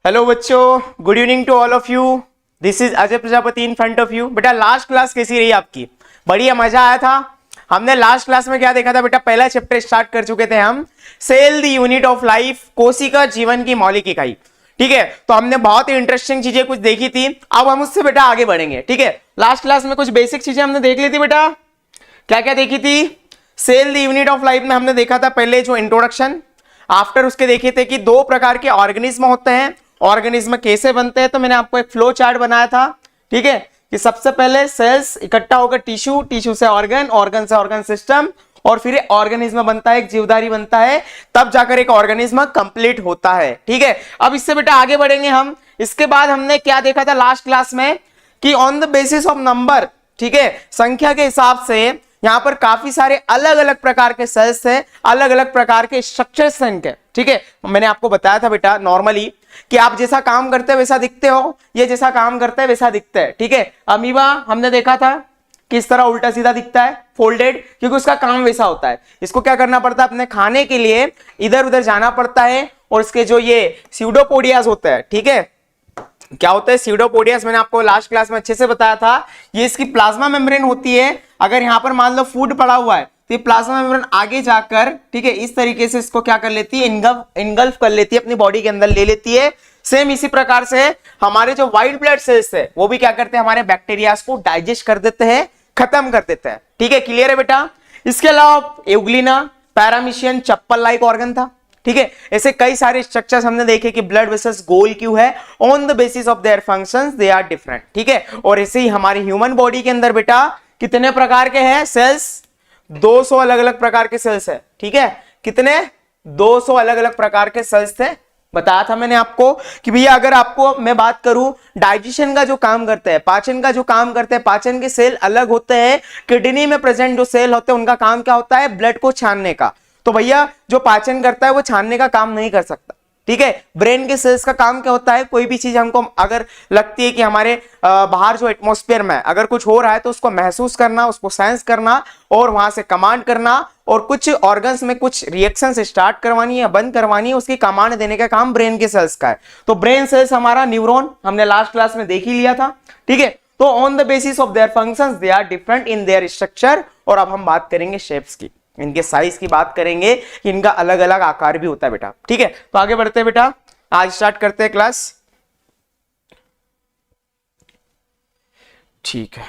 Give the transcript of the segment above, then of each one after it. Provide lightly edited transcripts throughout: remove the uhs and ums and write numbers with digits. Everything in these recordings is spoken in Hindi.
हेलो बच्चों, good evening to all of you. This is Ajay Prajapati in front of you. बेटा लास्ट क्लास कैसी रही आपकी? बढ़िया, मजा आया था। हमने लास्ट क्लास में क्या देखा था बेटा? पहला चैप्टर स्टार्ट कर चुके थे हम, cell the unit of life, कोशिका जीवन की मौलिक इकाई। ठीक है, तो हमने बहुत ही इंटरेस्टिंग चीजें कुछ देखी थी। अब हम उससे बेटा आगे बढ़ेंगे। ठीक है, लास्ट क्लास में कुछ बेसिक चीजें हमने देख ली थी बेटा। क्या क्या देखी थी? Cell the unit of life में हमने देखा था पहले जो इंट्रोडक्शन, आफ्टर उसके देखे थे कि दो प्रकार के ऑर्गेनिज्म होते हैं। ऑर्गेनिज्म कैसे बनते हैं? तो मैंने आपको एक फ्लो चार्ट बनाया था। ठीक है, कि सबसे पहले सेल्स इकट्ठा होकर टिश्यू, टिश्यू से ऑर्गन, ऑर्गन से ऑर्गन सिस्टम, और फिर ऑर्गेनिज्म बनता है, एक जीवधारी बनता है, तब जाकर एक ऑर्गेनिज्म कंप्लीट होता है। ठीक है, अब इससे बेटा आगे बढ़ेंगे हम। इसके बाद हमने क्या देखा था लास्ट क्लास में कि on the basis of number, ठीक है, संख्या के हिसाब से यहां पर काफी सारे अलग अलग प्रकार के सेल्स है, अलग अलग प्रकार के स्ट्रक्चर्स हैं इनके। ठीक है, मैंने आपको बताया था बेटा नॉर्मली कि आप जैसा काम करते हैं वैसा दिखते हो, ये जैसा काम करता है वैसा दिखता है। ठीक है, अमीबा हमने देखा था किस तरह उल्टा सीधा दिखता है, फोल्डेड, क्योंकि उसका काम वैसा होता है। इसको क्या करना पड़ता है? अपने खाने के लिए इधर उधर जाना पड़ता है। और इसके जो ये स्यूडोपोडियाज होते हैं, ठीक है, क्या होता है स्यूडोपोडियस, मैंने आपको लास्ट क्लास में अच्छे से बताया था। ये इसकी प्लाज्मा मेम्ब्रेन होती है। अगर यहां पर मान लो फूड पड़ा हुआ है तो ये प्लाज्मा मेम्ब्रेन आगे जाकर, ठीक है, इस तरीके से इसको क्या कर लेती है? इनगल्फ कर लेती है, अपनी बॉडी के अंदर ले लेती है। सेम इसी प्रकार से हमारे जो व्हाइट ब्लड सेल्स है वो भी क्या करते हैं? हमारे बैक्टीरियाज को डाइजेस्ट कर देते हैं, खत्म कर देते हैं। ठीक है, क्लियर है बेटा? इसके अलावा एवग्लिना, पैरामीशियन चप्पल लाइक ऑर्गन था। ठीक है, ऐसे कई सारे स्ट्रक्चर्स हमने देखे कि ब्लड वेसल्स गोल क्यों है, on the basis of their functions they are different. ठीक है, और ऐसे ही हमारी ह्यूमन बॉडी के अंदर बेटा कितने प्रकार के हैं सेल्स? 200 अलग अलग प्रकार के सेल्स है। ठीक है, कितने? 200 अलग अलग प्रकार के सेल्स थे। बताया था मैंने आपको कि भैया अगर आपको मैं बात करूं डाइजेशन का जो काम करते हैं, पाचन का जो काम करते हैं, पाचन के सेल अलग होते हैं। किडनी में प्रेजेंट जो सेल होते हैं उनका काम क्या होता है? ब्लड को छानने का। तो भैया जो पाचन करता है वो छानने का काम नहीं कर सकता। ठीक है, ब्रेन के सेल्स का काम क्या होता है? कोई भी चीज हमको अगर लगती है कि हमारे बाहर जो एटमॉस्फेयर में अगर कुछ हो रहा है तो उसको महसूस करना, उसको सेंस करना और वहां से कमांड करना, और कुछ ऑर्गन्स में कुछ रिएक्शंस स्टार्ट करवानी है, बंद करवानी है, उसकी कमांड देने का काम ब्रेन के सेल्स का है। तो ब्रेन सेल्स हमारा न्यूरॉन हमने लास्ट क्लास में देख ही लिया था। ठीक है, तो on the basis of their functions they are different in their structure. और अब हम बात करेंगे शेप्स की, इनके साइज की बात करेंगे कि इनका अलग अलग आकार भी होता है बेटा। ठीक है, तो आगे बढ़ते हैं बेटा, आज स्टार्ट करते हैं क्लास। ठीक है,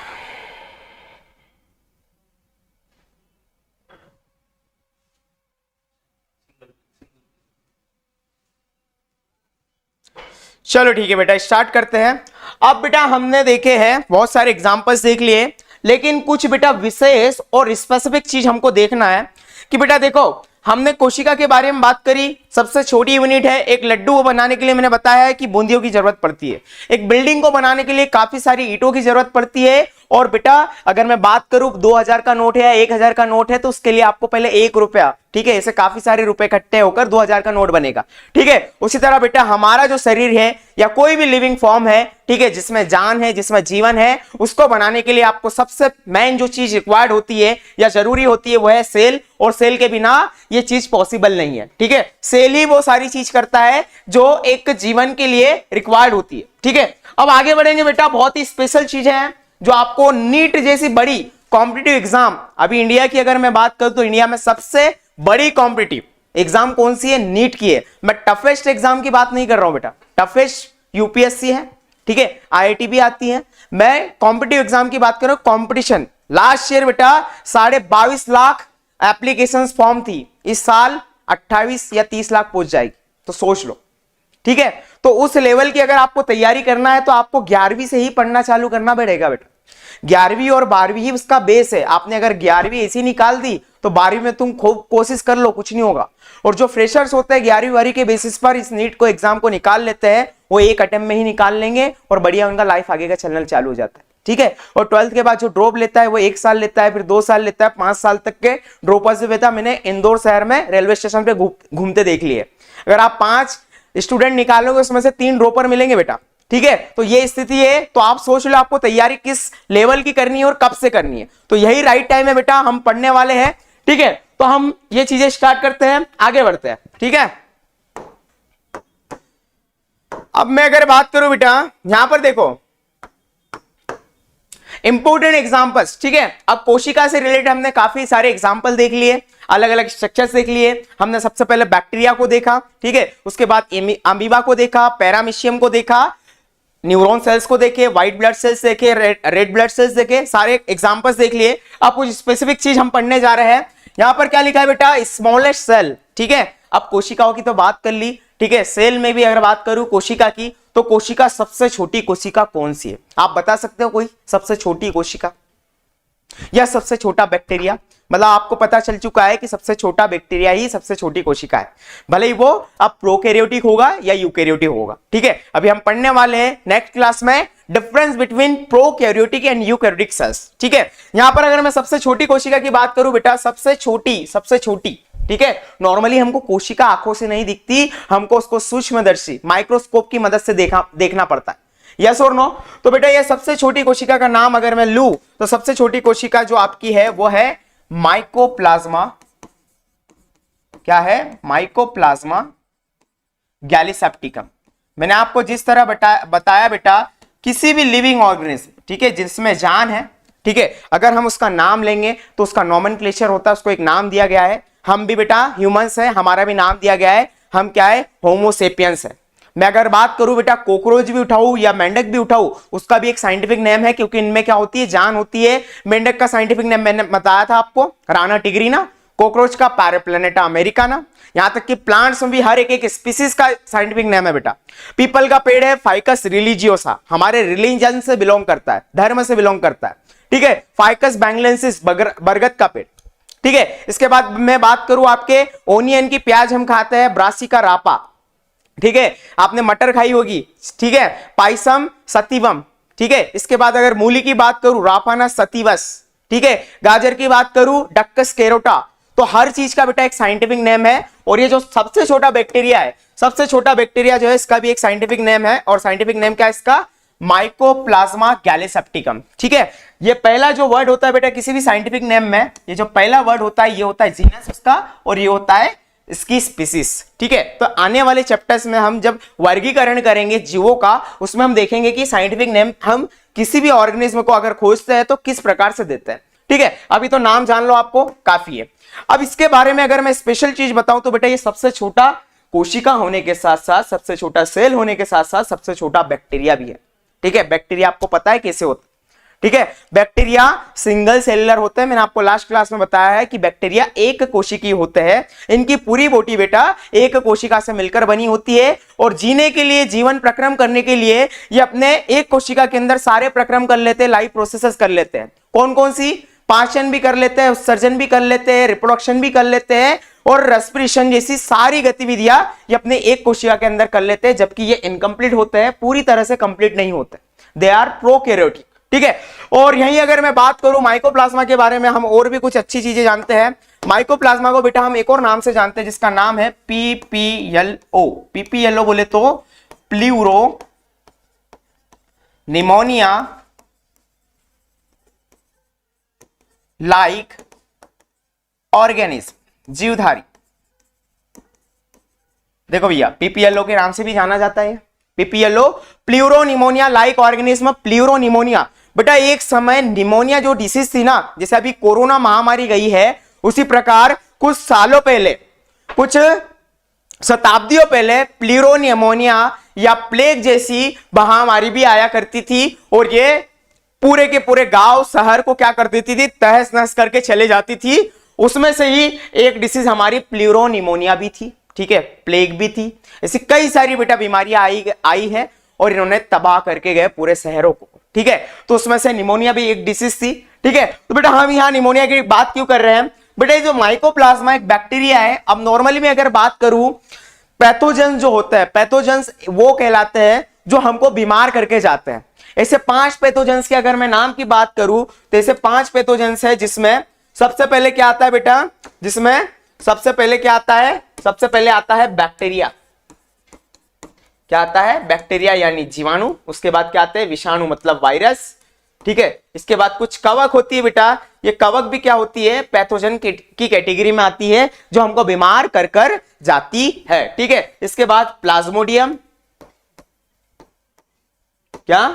चलो ठीक है बेटा, स्टार्ट करते हैं। अब बेटा हमने देखे हैं बहुत सारे एग्जांपल्स देख लिए, लेकिन कुछ बेटा विशेष और स्पेसिफिक चीज हमको देखना है कि बेटा देखो हमने कोशिका के बारे में बात करी, सबसे छोटी यूनिट है। एक लड्डू को बनाने के लिए मैंने बताया है कि बूंदियों की जरूरत पड़ती है। एक बिल्डिंग को बनाने के लिए काफी सारी ईंटों की जरूरत पड़ती है। और बेटा अगर मैं बात करूं 2000 का नोट है या 1000 का नोट है तो उसके लिए आपको पहले 1 रुपया, ठीक है, ऐसे काफी सारे रुपए इकट्ठे होकर 2000 का नोट बनेगा। ठीक है, उसी तरह बेटा हमारा जो शरीर है या कोई भी लिविंग फॉर्म है, ठीक है, जिसमें जान है, जिसमें जीवन है, उसको बनाने के लिए आपको सबसे मेन जो चीज रिक्वायर्ड होती है या जरूरी होती है वो है सेल। और सेल के बिना ये चीज पॉसिबल नहीं है। ठीक है, सेल ही वो सारी चीज करता है जो एक जीवन के लिए रिक्वायर्ड होती है। ठीक है, अब आगे बढ़ेंगे बेटा, बहुत ही स्पेशल चीजें हैं जो आपको नीट जैसी बड़ी कॉम्पिटिटिव एग्जाम, अभी इंडिया की अगर मैं बात करूं तो इंडिया में सबसे बड़ी कॉम्पिटिटिव एग्जाम कौन सी है? नीट की है। मैं टफेस्ट एग्जाम की बात नहीं कर रहा हूं बेटा, टफेस्ट यूपीएससी है, ठीक है, आईआईटी भी आती है। मैं कॉम्पिटिटिव एग्जाम की बात कर रहा हूं। कॉम्पिटिशन लास्ट ईयर बेटा 22.5 लाख एप्लीकेशन फॉर्म थी, इस साल 28 या 30 लाख पहुंच जाएगी, तो सोच लो। ठीक है, तो उस लेवल की अगर आपको तैयारी करना है तो आपको 11वीं से ही पढ़ना चालू करना पड़ेगा बेटा। 11वीं और 12वीं ही उसका बेस है। आपने अगर 11वीं ऐसी निकाल दी तो 12वीं में तुम खूब कोशिश कर लो, कुछ नहीं होगा। और जो फ्रेशर्स होते हैं 11वीं 12वीं के बेसिस पर इस नीट को एग्जाम को निकाल लेते हैं, वो एक अटेम्प्ट में ही निकाल लेंगे और बढ़िया उनका लाइफ आगे का चलना चालू हो जाता है। ठीक है, और 12th के बाद जो ड्रॉप लेता है वो 1 साल लेता है, फिर 2 साल लेता है, 5 साल तक के ड्रॉपर्स भी बेटा मैंने इंदौर शहर में रेलवे स्टेशन पे घूमते देख लिए। अगर आप 5 स्टूडेंट निकालोगे उसमें से 3 ड्रॉपर मिलेंगे बेटा। ठीक है, तो ये स्थिति है। तो आप सोच लो आपको तैयारी किस लेवल की करनी है और कब से करनी है, तो यही राइट टाइम है बेटा, हम पढ़ने वाले हैं। ठीक है, तो हम ये चीजें स्टार्ट करते हैं, आगे बढ़ते हैं। ठीक है, अब मैं अगर बात करूं बेटा, यहां पर देखो इंपोर्टेंट एग्जांपल्स, ठीक है। अब कोशिका से रिलेटेड हमने काफी सारे एग्जांपल देख लिए, अलग अलग स्ट्रक्चर्स देख लिए। हमने सबसे पहले बैक्टीरिया को देखा, ठीक है, उसके बाद अमीबा को देखा, पैरामीशियम को देखा, न्यूरॉन सेल्स को देखे, व्हाइट ब्लड सेल्स देखे, रेड ब्लड सेल्स देखे, सारे एग्जांपल्स देख लिए। अब कुछ स्पेसिफिक चीज हम पढ़ने जा रहे हैं। यहां पर क्या लिखा है बेटा, स्मॉलेस्ट सेल, ठीक है। अब कोशिकाओं की तो बात कर ली, ठीक है। सेल में भी अगर बात करूं कोशिका की, तो कोशिका सबसे छोटी कोशिका कौन सी है, आप बता सकते हो कोई सबसे छोटी कोशिका या सबसे छोटा बैक्टीरिया? मतलब आपको पता चल चुका है कि सबसे छोटा बैक्टीरिया ही सबसे छोटी कोशिका है, भले ही वो अब प्रोकैरियोटिक होगा या यूकैरियोटिक होगा, ठीक है। अभी हम पढ़ने वाले हैं नेक्स्ट क्लास में difference between prokaryotic and eukaryotic cells, ठीक है। यहां पर अगर मैं सबसे छोटी कोशिका की बात करूं बेटा, सबसे छोटी, ठीक है। नॉर्मली हमको कोशिका आंखों से नहीं दिखती, हमको उसको सूक्ष्मदर्शी माइक्रोस्कोप की मदद से देखना पड़ता है, यस और नो। तो बेटा ये सबसे छोटी कोशिका का नाम अगर मैं लूं, तो सबसे छोटी कोशिका जो आपकी है वो है माइकोप्लाज्मा। क्या है? Mycoplasma gallisepticum. मैंने आपको जिस तरह बताया बेटा, किसी भी लिविंग ऑर्गेनिज्म, ठीक है, जिसमें जान है, ठीक है, अगर हम उसका नाम लेंगे तो उसका नॉमेनक्लेचर होता है, उसको एक नाम दिया गया है। हम भी बेटा ह्यूमंस है, हमारा भी नाम दिया गया है, हम क्या है, होमोसेपियंस है। मैं अगर बात करूं बेटा, कॉकरोच भी उठाऊं या मेंढक भी उठाऊं, उसका भी एक साइंटिफिक नेम है, क्योंकि इनमें क्या होती है, जान होती है। मेंढक का साइंटिफिक नेम मैंने बताया था आपको, राना टिग्रीना। कॉकरोच का पैराप्लेनेटा अमेरिकाना। यहां तक कि प्लांट्स में भी हर एक स्पीसीज का साइंटिफिक नेम है बेटा। पीपल का पेड़ है फाइकस रिलीजियोसा, हमारे रिलीजन से बिलोंग करता है, धर्म से बिलोंग करता है, ठीक है। फाइकस बैंगलेंसिस बरगद का पेड़, ठीक है। इसके बाद मैं बात करूं आपके ओनियन की, प्याज हम खाते हैं, ब्रासिका रापा, ठीक है। आपने मटर खाई होगी, ठीक है, पाइसम सतीवम, ठीक है। इसके बाद अगर मूली की बात करूं, राफाना सतीवस, ठीक है। गाजर की बात करूं, डक्कस कैरोटा। तो हर चीज का बेटा एक साइंटिफिक नेम है। और ये जो सबसे छोटा बैक्टीरिया है, सबसे छोटा बैक्टीरिया जो है, इसका भी एक साइंटिफिक नेम है। और साइंटिफिक नेम क्या है इसका? माइकोप्लाज्मा गैलीसेप्टिकम, ठीक है। ये पहला जो वर्ड होता है बेटा किसी भी साइंटिफिक नेम में, ये जो पहला वर्ड होता है ये होता है जीनस उसका, और ये होता है इसकी स्पीसीज, ठीक है। तो आने वाले चैप्टर्स में हम जब वर्गीकरण करेंगे जीवों का, उसमें हम देखेंगे कि साइंटिफिक नेम हम किसी भी ऑर्गेनिज्म को अगर खोजते हैं तो किस प्रकार से देते हैं, ठीक है। अभी तो नाम जान लो, आपको काफी है। अब इसके बारे में अगर मैं स्पेशल चीज बताऊं तो बेटा ये सबसे छोटा कोशिका होने के साथ साथ, सबसे छोटा सेल होने के साथ साथ सबसे छोटा बैक्टीरिया भी है, ठीक है। बैक्टीरिया आपको पता है कैसे होता है, ठीक है। बैक्टीरिया सिंगल सेलुलर होते हैं। मैंने आपको लास्ट क्लास में बताया है कि बैक्टीरिया एक कोशिकीय होते हैं। इनकी पूरी बॉडी बेटा एक कोशिका से मिलकर बनी होती है, और जीने के लिए, जीवन प्रक्रम करने के लिए ये अपने एक कोशिका के अंदर सारे प्रक्रम कर लेते हैं, लाइफ प्रोसेसेस कर लेते हैं। कौन कौन सी? पाचन भी कर लेते हैं, उत्सर्जन भी कर लेते हैं, रिप्रोडक्शन भी कर लेते हैं, और रेस्पिरेशन जैसी सारी गतिविधियां ये अपने एक कोशिका के अंदर कर लेते हैं। जबकि ये इनकम्प्लीट होते हैं, पूरी तरह से कंप्लीट नहीं होते, दे आर प्रोकैरियोटिक, ठीक है। और यहीं अगर मैं बात करूं माइकोप्लाज्मा के बारे में, हम और भी कुछ अच्छी चीजें जानते हैं। माइकोप्लाज्मा को बेटा हम एक और नाम से जानते हैं, जिसका नाम है पीपीएलओ। पीपीएलओ बोले तो प्लूरो निमोनिया लाइक ऑर्गेनिज्म, जीवधारी। देखो भैया, पीपीएलओ के नाम से भी जाना जाता है PPLO, pleuro pneumonia like organism. Pleuro pneumonia बेटा एक समय निमोनिया जो डिसीज थी ना, जैसे अभी कोरोना महामारी गई है, उसी प्रकार कुछ सालों पहले, कुछ शताब्दियों पहले प्लूरो निमोनिया या प्लेग जैसी महामारी भी आया करती थी, और ये पूरे के पूरे गांव शहर को क्या कर देती थी, तहस नहस करके चले जाती थी। उसमें से ही एक डिसीज हमारी प्लूरो निमोनिया भी थी, ठीक है, प्लेग भी थी। ऐसी कई सारी बेटा बीमारियां आई है, और इन्होंने तबाह करके गए पूरे शहरों को, ठीक है। तो उसमें से निमोनिया भी एक डिसीज थी, ठीक है। तो बेटा हम यहाँ निमोनिया की बात क्यों कर रहे हैं बेटा? जो माइकोप्लाज्मा एक बैक्टीरिया है। अब नॉर्मली में अगर बात करूं, पैथोजेंस जो होता है, पैथोजेंस वो कहलाते हैं जो हमको बीमार करके जाते हैं। ऐसे 5 पैथोजेंस के अगर मैं नाम की बात करूं, तो ऐसे 5 पैथोजेंस है, जिसमें सबसे पहले क्या आता है बेटा? जिसमें सबसे पहले क्या आता है? सबसे पहले आता है बैक्टीरिया। क्या आता है? बैक्टीरिया यानी जीवाणु। उसके बाद क्या आते हैं? विषाणु मतलब वायरस, ठीक है। इसके बाद कुछ कवक होती है बेटा, ये कवक भी क्या होती है? पैथोजन की कैटेगरी में आती है, जो हमको बीमार कर जाती है, ठीक है। इसके बाद प्लाज्मोडियम, क्या,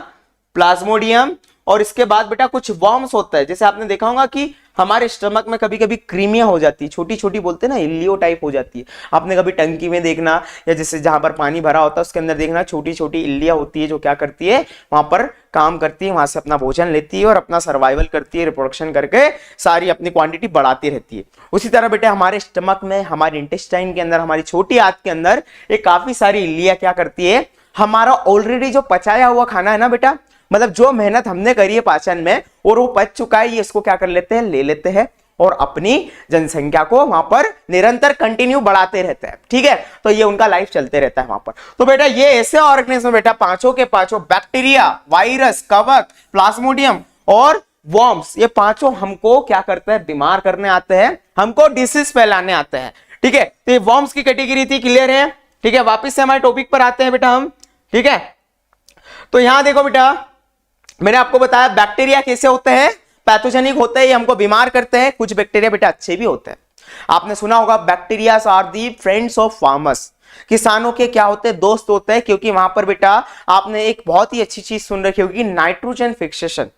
प्लाज्मोडियम। और इसके बाद बेटा कुछ वर्म्स होता है, जैसे आपने देखा होगा कि हमारे स्टमक में कभी कभी क्रीमिया हो जाती है, छोटी छोटी बोलते हैं ना, इलियो टाइप हो जाती है। आपने कभी टंकी में देखना, या जैसे जहां पर पानी भरा होता है उसके अंदर देखना, छोटी छोटी इल्लियां होती है जो क्या करती है, वहां पर काम करती है, वहां से अपना भोजन लेती है और अपना सर्वाइवल करती है, रिप्रोडक्शन करके सारी अपनी क्वांटिटी बढ़ाती रहती है। उसी तरह बेटा हमारे स्टमक में, हमारे इंटेस्टाइन के अंदर, हमारी छोटी आंत के अंदर एक काफी सारी इल्लियां क्या करती है, हमारा ऑलरेडी जो पचाया हुआ खाना है ना बेटा, मतलब जो मेहनत हमने करी है पाचन में और वो पच चुका है, ये इसको क्या कर लेते हैं, ले लेते हैं और अपनी जनसंख्या को वहां पर निरंतर कंटिन्यू बढ़ाते रहते हैं। ठीक है, तो ये उनका लाइफ चलते रहता है वहां पर। तो बेटा ये ऐसे ऑर्गेनिज्म बेटा पांचों के पांचों, बैक्टीरिया, वायरस, कवक, प्लाज्मोडियम और वर्म्स, ये पांचों हमको क्या करते हैं, बीमार करने आते हैं, हमको डिसीज फैलाने आते हैं। ठीक है, तो ये वर्म्स की कैटेगरी थी, क्लियर है। ठीक है, वापिस से हमारे टॉपिक पर आते हैं बेटा हम। ठीक है, तो यहां देखो बेटा, मैंने आपको बताया बैक्टीरिया कैसे होते हैं, पैथोजेनिक होते हैं, ये हमको बीमार करते हैं। कुछ बैक्टीरिया बेटा अच्छे भी होते हैं। आपने सुना होगा bacteria are the friends of farmers, किसानों के क्या होते हैं, दोस्त होते हैं, क्योंकि वहां पर बेटा आपने एक बहुत ही अच्छी चीज सुन रखी होगी, नाइट्रोजन फिक्सेशन,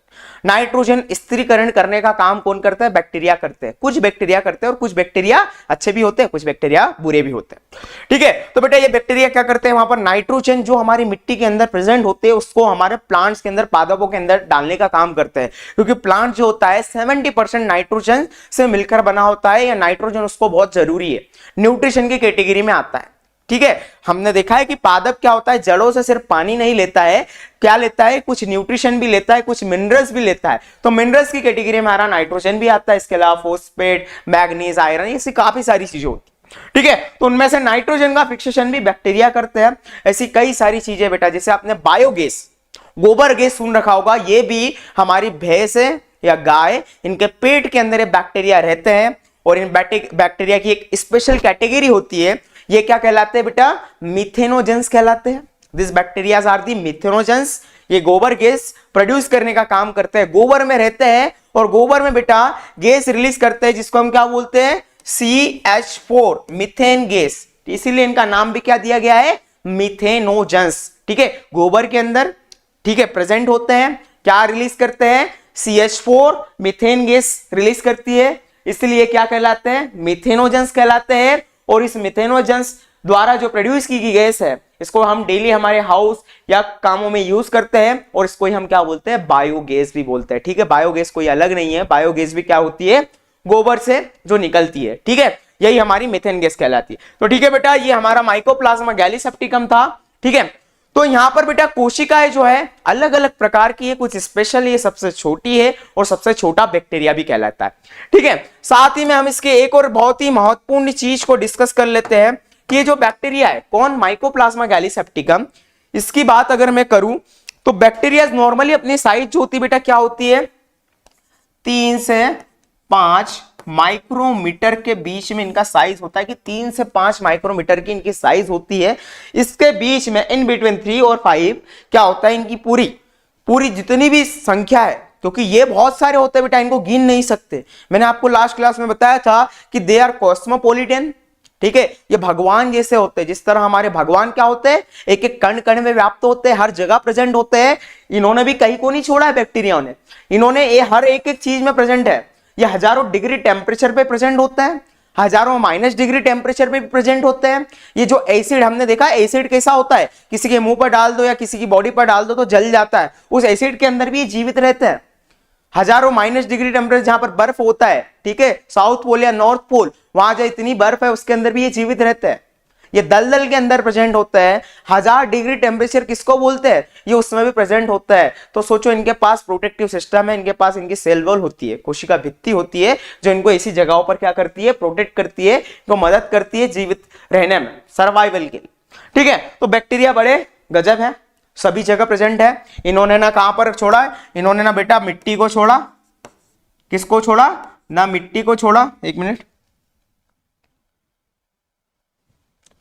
नाइट्रोजन स्थिरीकरण करने का काम कौन करता है, बैक्टीरिया करते हैं। कुछ बैक्टीरिया करते हैं और कुछ बैक्टीरिया अच्छे भी होते हैं, कुछ बैक्टीरिया बुरे भी होते हैं। ठीक है, तो बेटा ये बैक्टीरिया क्या करते हैं, वहां पर नाइट्रोजन जो हमारी मिट्टी के अंदर प्रेजेंट होते हैं उसको हमारे प्लांट्स के अंदर, पादपों के अंदर डालने का काम करते हैं, क्योंकि प्लांट जो होता है 70% नाइट्रोजन से मिलकर बना होता है, या नाइट्रोजन उसको बहुत जरूरी है, न्यूट्रिशन की कैटेगरी में आता है। ठीक है, हमने देखा है कि पादप क्या होता है, जड़ों से सिर्फ पानी नहीं लेता है, क्या लेता है, कुछ न्यूट्रिशन भी लेता है, कुछ मिनरल्स भी लेता है। तो मिनरल्स की कैटेगरी में हमारा नाइट्रोजन भी आता है, इसके अलावा फॉस्फेट, मैग्नीज, आयरन, ऐसी काफी सारी चीजें होती है। ठीक है, तो उनमें से नाइट्रोजन का फिक्सेशन भी बैक्टीरिया करते हैं। ऐसी कई सारी चीजें बेटा, जैसे आपने बायोगैस, गोबर गैस सुन रखा होगा, ये भी हमारी भैंस है या गाय, इनके पेट के अंदर बैक्टीरिया रहते हैं, और इन बैक्टीरिया की एक स्पेशल कैटेगरी होती है, ये क्या कहलाते हैं बेटा, मिथेनोजेंस कहलाते हैं। This bacterias are the methanogens. ये गोबर गैस प्रोड्यूस करने का काम करते हैं, गोबर में रहते हैं और गोबर में बेटा गैस रिलीज करते हैं, जिसको हम क्या बोलते हैं, CH4, मीथेन गैस। इसीलिए इनका नाम भी क्या दिया गया है, मिथेनोजेंस। ठीक है, गोबर के अंदर ठीक है प्रेजेंट होते हैं, क्या रिलीज करते हैं, CH4, मीथेन गैस रिलीज करती है, इसलिए क्या कहलाते हैं, मिथेनोजेंस कहलाते हैं। और इस मिथेनोजेंस द्वारा जो प्रोड्यूस की गई गैस है, इसको हम डेली हमारे हाउस या कामों में यूज करते हैं, और इसको ही हम क्या बोलते हैं, बायोगैस भी बोलते हैं। ठीक है, बायोगैस कोई अलग नहीं है, बायोगैस भी क्या होती है, गोबर से जो निकलती है। ठीक है, यही हमारी मीथेन गैस कहलाती है। तो ठीक है बेटा, ये हमारा माइकोप्लाज्मा गैलीसेप्टिकम था। ठीक है, तो यहां पर बेटा कोशिकाएं जो है अलग अलग प्रकार की है, कुछ स्पेशल, ये सबसे छोटी है और सबसे छोटा बैक्टीरिया भी कहलाता है। ठीक है, साथ ही में हम इसके एक और बहुत ही महत्वपूर्ण चीज को डिस्कस कर लेते हैं कि ये जो बैक्टीरिया है, कौन, माइकोप्लाज्मा गैलीसेप्टिकम, इसकी बात अगर मैं करूं तो बैक्टीरिया नॉर्मली अपनी साइज जो होती है बेटा क्या होती है, 3 से 5 माइक्रोमीटर के बीच में इनका साइज होता है, कि 3 से 5 माइक्रोमीटर की इनकी साइज होती है। इसके बीच में इन बिटवीन 3 और 5 क्या होता है, इनकी पूरी जितनी भी संख्या है, क्योंकि ये बहुत सारे होते हैं बेटा, इनको गिन नहीं सकते। मैंने आपको लास्ट क्लास में बताया था कि दे आर कॉस्मोपॉलिटन। ठीक है, ये भगवान जैसे होते हैं, जिस तरह हमारे भगवान क्या होते हैं, एक एक कण कण में व्याप्त होते हैं, हर जगह प्रेजेंट होते हैं। इन्होंने भी कहीं को नहीं छोड़ा है, बैक्टीरिया ने, इन्होंने ये हर एक एक चीज में प्रेजेंट है। ये हजारों डिग्री टेम्परेचर पे प्रेजेंट होता है, हजारों माइनस डिग्री टेम्परेचर पे भी प्रेजेंट होते हैं। ये जो एसिड हमने देखा, एसिड कैसा होता है, किसी के मुंह पर डाल दो या किसी की बॉडी पर डाल दो तो जल जाता है, उस एसिड के अंदर भी ये जीवित रहते हैं। हजारों माइनस डिग्री टेम्परेचर जहां पर बर्फ होता है, ठीक है, साउथ पोल या नॉर्थ पोल, वहां जो इतनी बर्फ है उसके अंदर भी ये जीवित रहते हैं। ये दलदल के अंदर प्रेजेंट होता है। 1000 डिग्री टेम्परेचर किसको बोलते हैं, ये उसमें भी प्रेजेंट होता है। तो सोचो, इनके पास प्रोटेक्टिव सिस्टम है, इनके पास इनकी सेल वॉल होती है, कोशिका भित्ति होती है, जो इनको ऐसी जगहों पर क्या करती है, प्रोटेक्ट करती है, इनको मदद करती है जीवित रहने में, सर्वाइवल के लिए। ठीक है, तो बैक्टीरिया बड़े गजब है, सभी जगह प्रेजेंट है। इन्होंने ना कहां पर छोड़ा है, इन्होंने ना बेटा मिट्टी को छोड़ा, किसको छोड़ा, ना मिट्टी को छोड़ा, एक मिनट,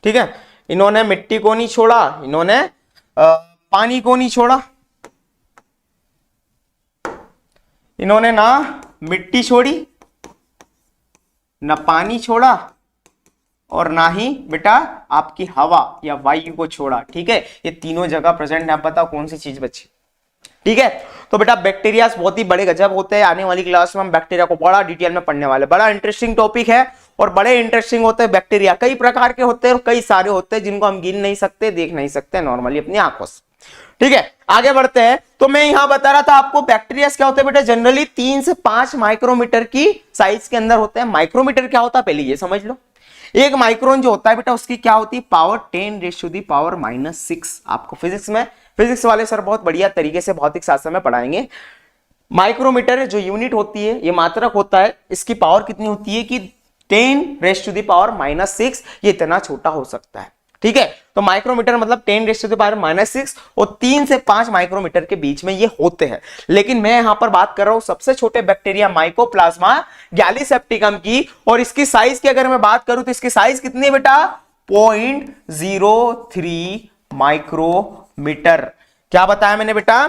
ठीक है, इन्होंने मिट्टी को नहीं छोड़ा, इन्होंने पानी को नहीं छोड़ा, इन्होंने ना मिट्टी छोड़ी, ना पानी छोड़ा, और ना ही बेटा आपकी हवा या वायु को छोड़ा। ठीक है, ये तीनों जगह प्रेजेंट है। आप बताओ कौन सी चीज बची, ठीक है। तो बेटा बैक्टीरिया बहुत ही बड़े गजब होते हैं, आने वाली क्लास में हम बैक्टीरिया को बड़ा डिटेल में पढ़ने वाले, बड़ा इंटरेस्टिंग टॉपिक है और बड़े इंटरेस्टिंग होते हैं बैक्टीरिया, कई प्रकार के होते हैं और कई सारे होते हैं जिनको हम गिन नहीं सकते, देख नहीं सकते नॉर्मली अपनी आंखों से। ठीक है, आगे बढ़ते हैं। तो मैं यहां बता रहा था आपको बैक्टीरिया क्या होते हैं बेटा, जनरली 3 से 5 माइक्रोमीटर की साइज के अंदर होते हैं। माइक्रोमीटर क्या होता है पहले ये समझ लो। एक माइक्रोन जो होता है बेटा उसकी क्या होती है, पावर 10⁻⁻⁶। आपको फिजिक्स वाले सर बहुत बढ़िया तरीके से भौतिक शास्त्र में पढ़ाएंगे। माइक्रोमीटर जो यूनिट होती है, ये मात्रक होता है, इसकी पावर कितनी होती है कि 10⁻⁻⁶। ये इतना छोटा हो सकता है। ठीक है, तो माइक्रोमीटर मतलब 10⁻⁻⁶ और 3 से 5 माइक्रोमीटर के बीच में ये होते हैं। लेकिन मैं यहां पर बात कर रहा हूं सबसे छोटे बैक्टीरिया माइकोप्लाज्मा गैलीसेप्टिकम की, और इसकी साइज की अगर मैं बात करूं तो इसकी साइज कितनी है बेटा, 0.03 माइक्रोमीटर। क्या बताया मैंने बेटा,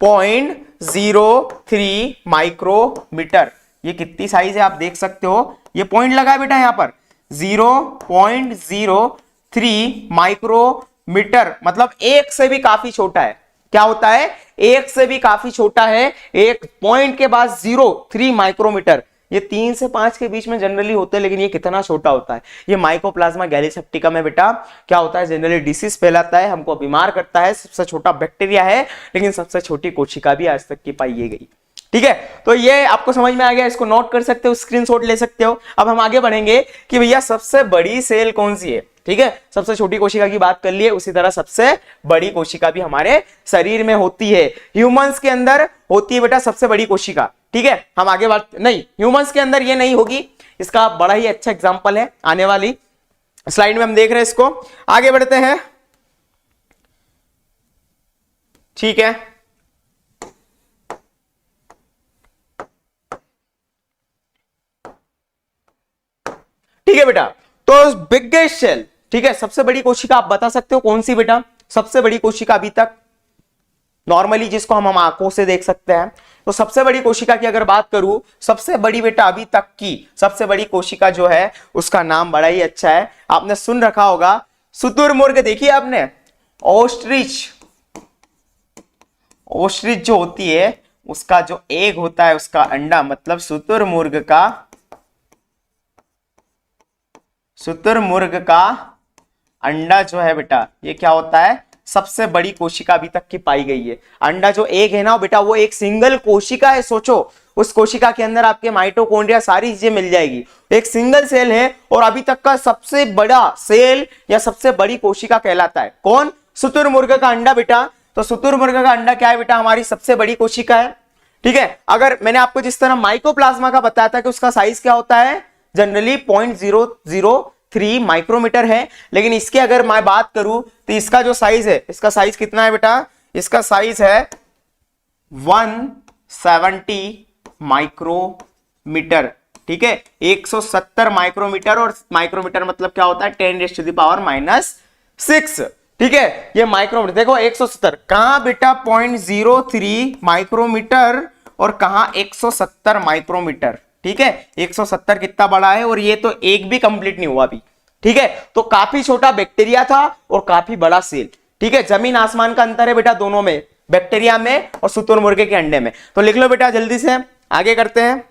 0.03 माइक्रोमीटर। ये कितनी साइज है आप देख सकते हो, ये पॉइंट लगा है बेटा यहां पर 0.03 माइक्रोमीटर, मतलब एक से भी काफी छोटा है। क्या होता है, एक से भी काफी छोटा है, एक पॉइंट के बाद 0.3 माइक्रोमीटर। ये 3 से 5 के बीच में जनरली होते हैं, लेकिन ये कितना छोटा होता है, ये माइकोप्लाज्मा गैलीसेप्टिकम है बेटा। क्या होता है, जनरली डिसीज फैलाता है, हमको बीमार करता है, सबसे छोटा बैक्टीरिया है, लेकिन सबसे छोटी कोशिका भी आज तक की पाई गई। ठीक है, तो ये आपको समझ में आ गया, इसको नोट कर सकते हो, स्क्रीनशॉट ले सकते हो। अब हम आगे बढ़ेंगे कि भैया सबसे बड़ी सेल कौन सी है। ठीक है, सबसे छोटी कोशिका की बात कर लिए, उसी तरह सबसे बड़ी कोशिका भी हमारे शरीर में होती है। ह्यूमंस के अंदर होती है बेटा सबसे बड़ी कोशिका। ठीक है, हम आगे बात नहीं, ह्यूमंस के अंदर ये नहीं होगी, इसका बड़ा ही अच्छा एग्जांपल है आने वाली स्लाइड में हम देख रहे हैं इसको। आगे बढ़ते हैं। ठीक है, ठीक है बेटा, तो बिगेस्ट सेल, ठीक है, सबसे बड़ी कोशिका आप बता सकते हो कौन सी बेटा, सबसे बड़ी कोशिका अभी तक नॉर्मली जिसको हम आंखों से देख सकते हैं। तो सबसे बड़ी कोशिका की अगर बात करूं, सबसे बड़ी बेटा अभी तक की सबसे बड़ी कोशिका जो है उसका नाम बड़ा ही अच्छा है, आपने सुन रखा होगा, शुतुरमुर्ग। देखिए आपने, ओस्ट्रिच जो होती है उसका जो एग होता है, उसका अंडा, मतलब शुतुरमुर्ग का अंडा जो है बेटा, ये क्या होता है, सबसे बड़ी कोशिका अभी तक की पाई गई है। अंडा जो एग है ना बेटा, वो एक सिंगल कोशिका है। सोचो, उस कोशिका के अंदर आपके माइटोकॉन्ड्रिया सारी चीजें मिल जाएगी, एक सिंगल सेल है और अभी तक का सबसे बड़ा सेल या सबसे बड़ी कोशिका कहलाता है। कौन, शुतुरमुर्ग का अंडा बेटा। तो शुतुरमुर्ग का अंडा क्या है बेटा, हमारी सबसे बड़ी कोशिका है। ठीक है, अगर मैंने आपको जिस तरह माइकोप्लाज्मा का बताया था कि उसका साइज क्या होता है, जनरली 0.003 माइक्रोमीटर है, लेकिन इसके अगर मैं बात करूं तो इसका जो साइज है, इसका साइज कितना है बेटा, इसका साइज है 170 माइक्रोमीटर। ठीक है, 170 माइक्रोमीटर, और माइक्रोमीटर मतलब क्या होता है, 10⁻⁻⁶। ठीक है, ये माइक्रोमीटर देखो 170 कहां बेटा, 0.03 माइक्रोमीटर और कहां 170 माइक्रोमीटर। ठीक है, 170 कितना बड़ा है, और ये तो एक भी कंप्लीट नहीं हुआ अभी। ठीक है, तो काफी छोटा बैक्टीरिया था और काफी बड़ा सेल। ठीक है, जमीन आसमान का अंतर है बेटा दोनों में, बैक्टीरिया में और शुतुरमुर्गे के अंडे में। तो लिख लो बेटा जल्दी से, आगे करते हैं।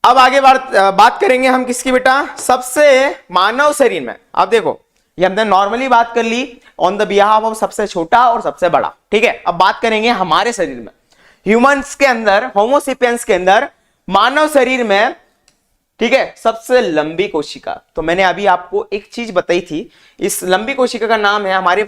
अब आगे बात करेंगे हम किसकी बेटा, सबसे मानव शरीर में। अब देखो, ये हमने नॉर्मली बात कर ली ऑन द बिहाफ ऑफ सबसे छोटा और सबसे बड़ा। ठीक है, अब बात करेंगे हमारे शरीर में, ह्यूमंस के अंदर, होमोसेपियंस के अंदर, मानव शरीर में। ठीक है, सबसे लंबी कोशिका, तो मैंने अभी आपको एक चीज बताई थी, इस लंबी कोशिका का नाम है, हमारे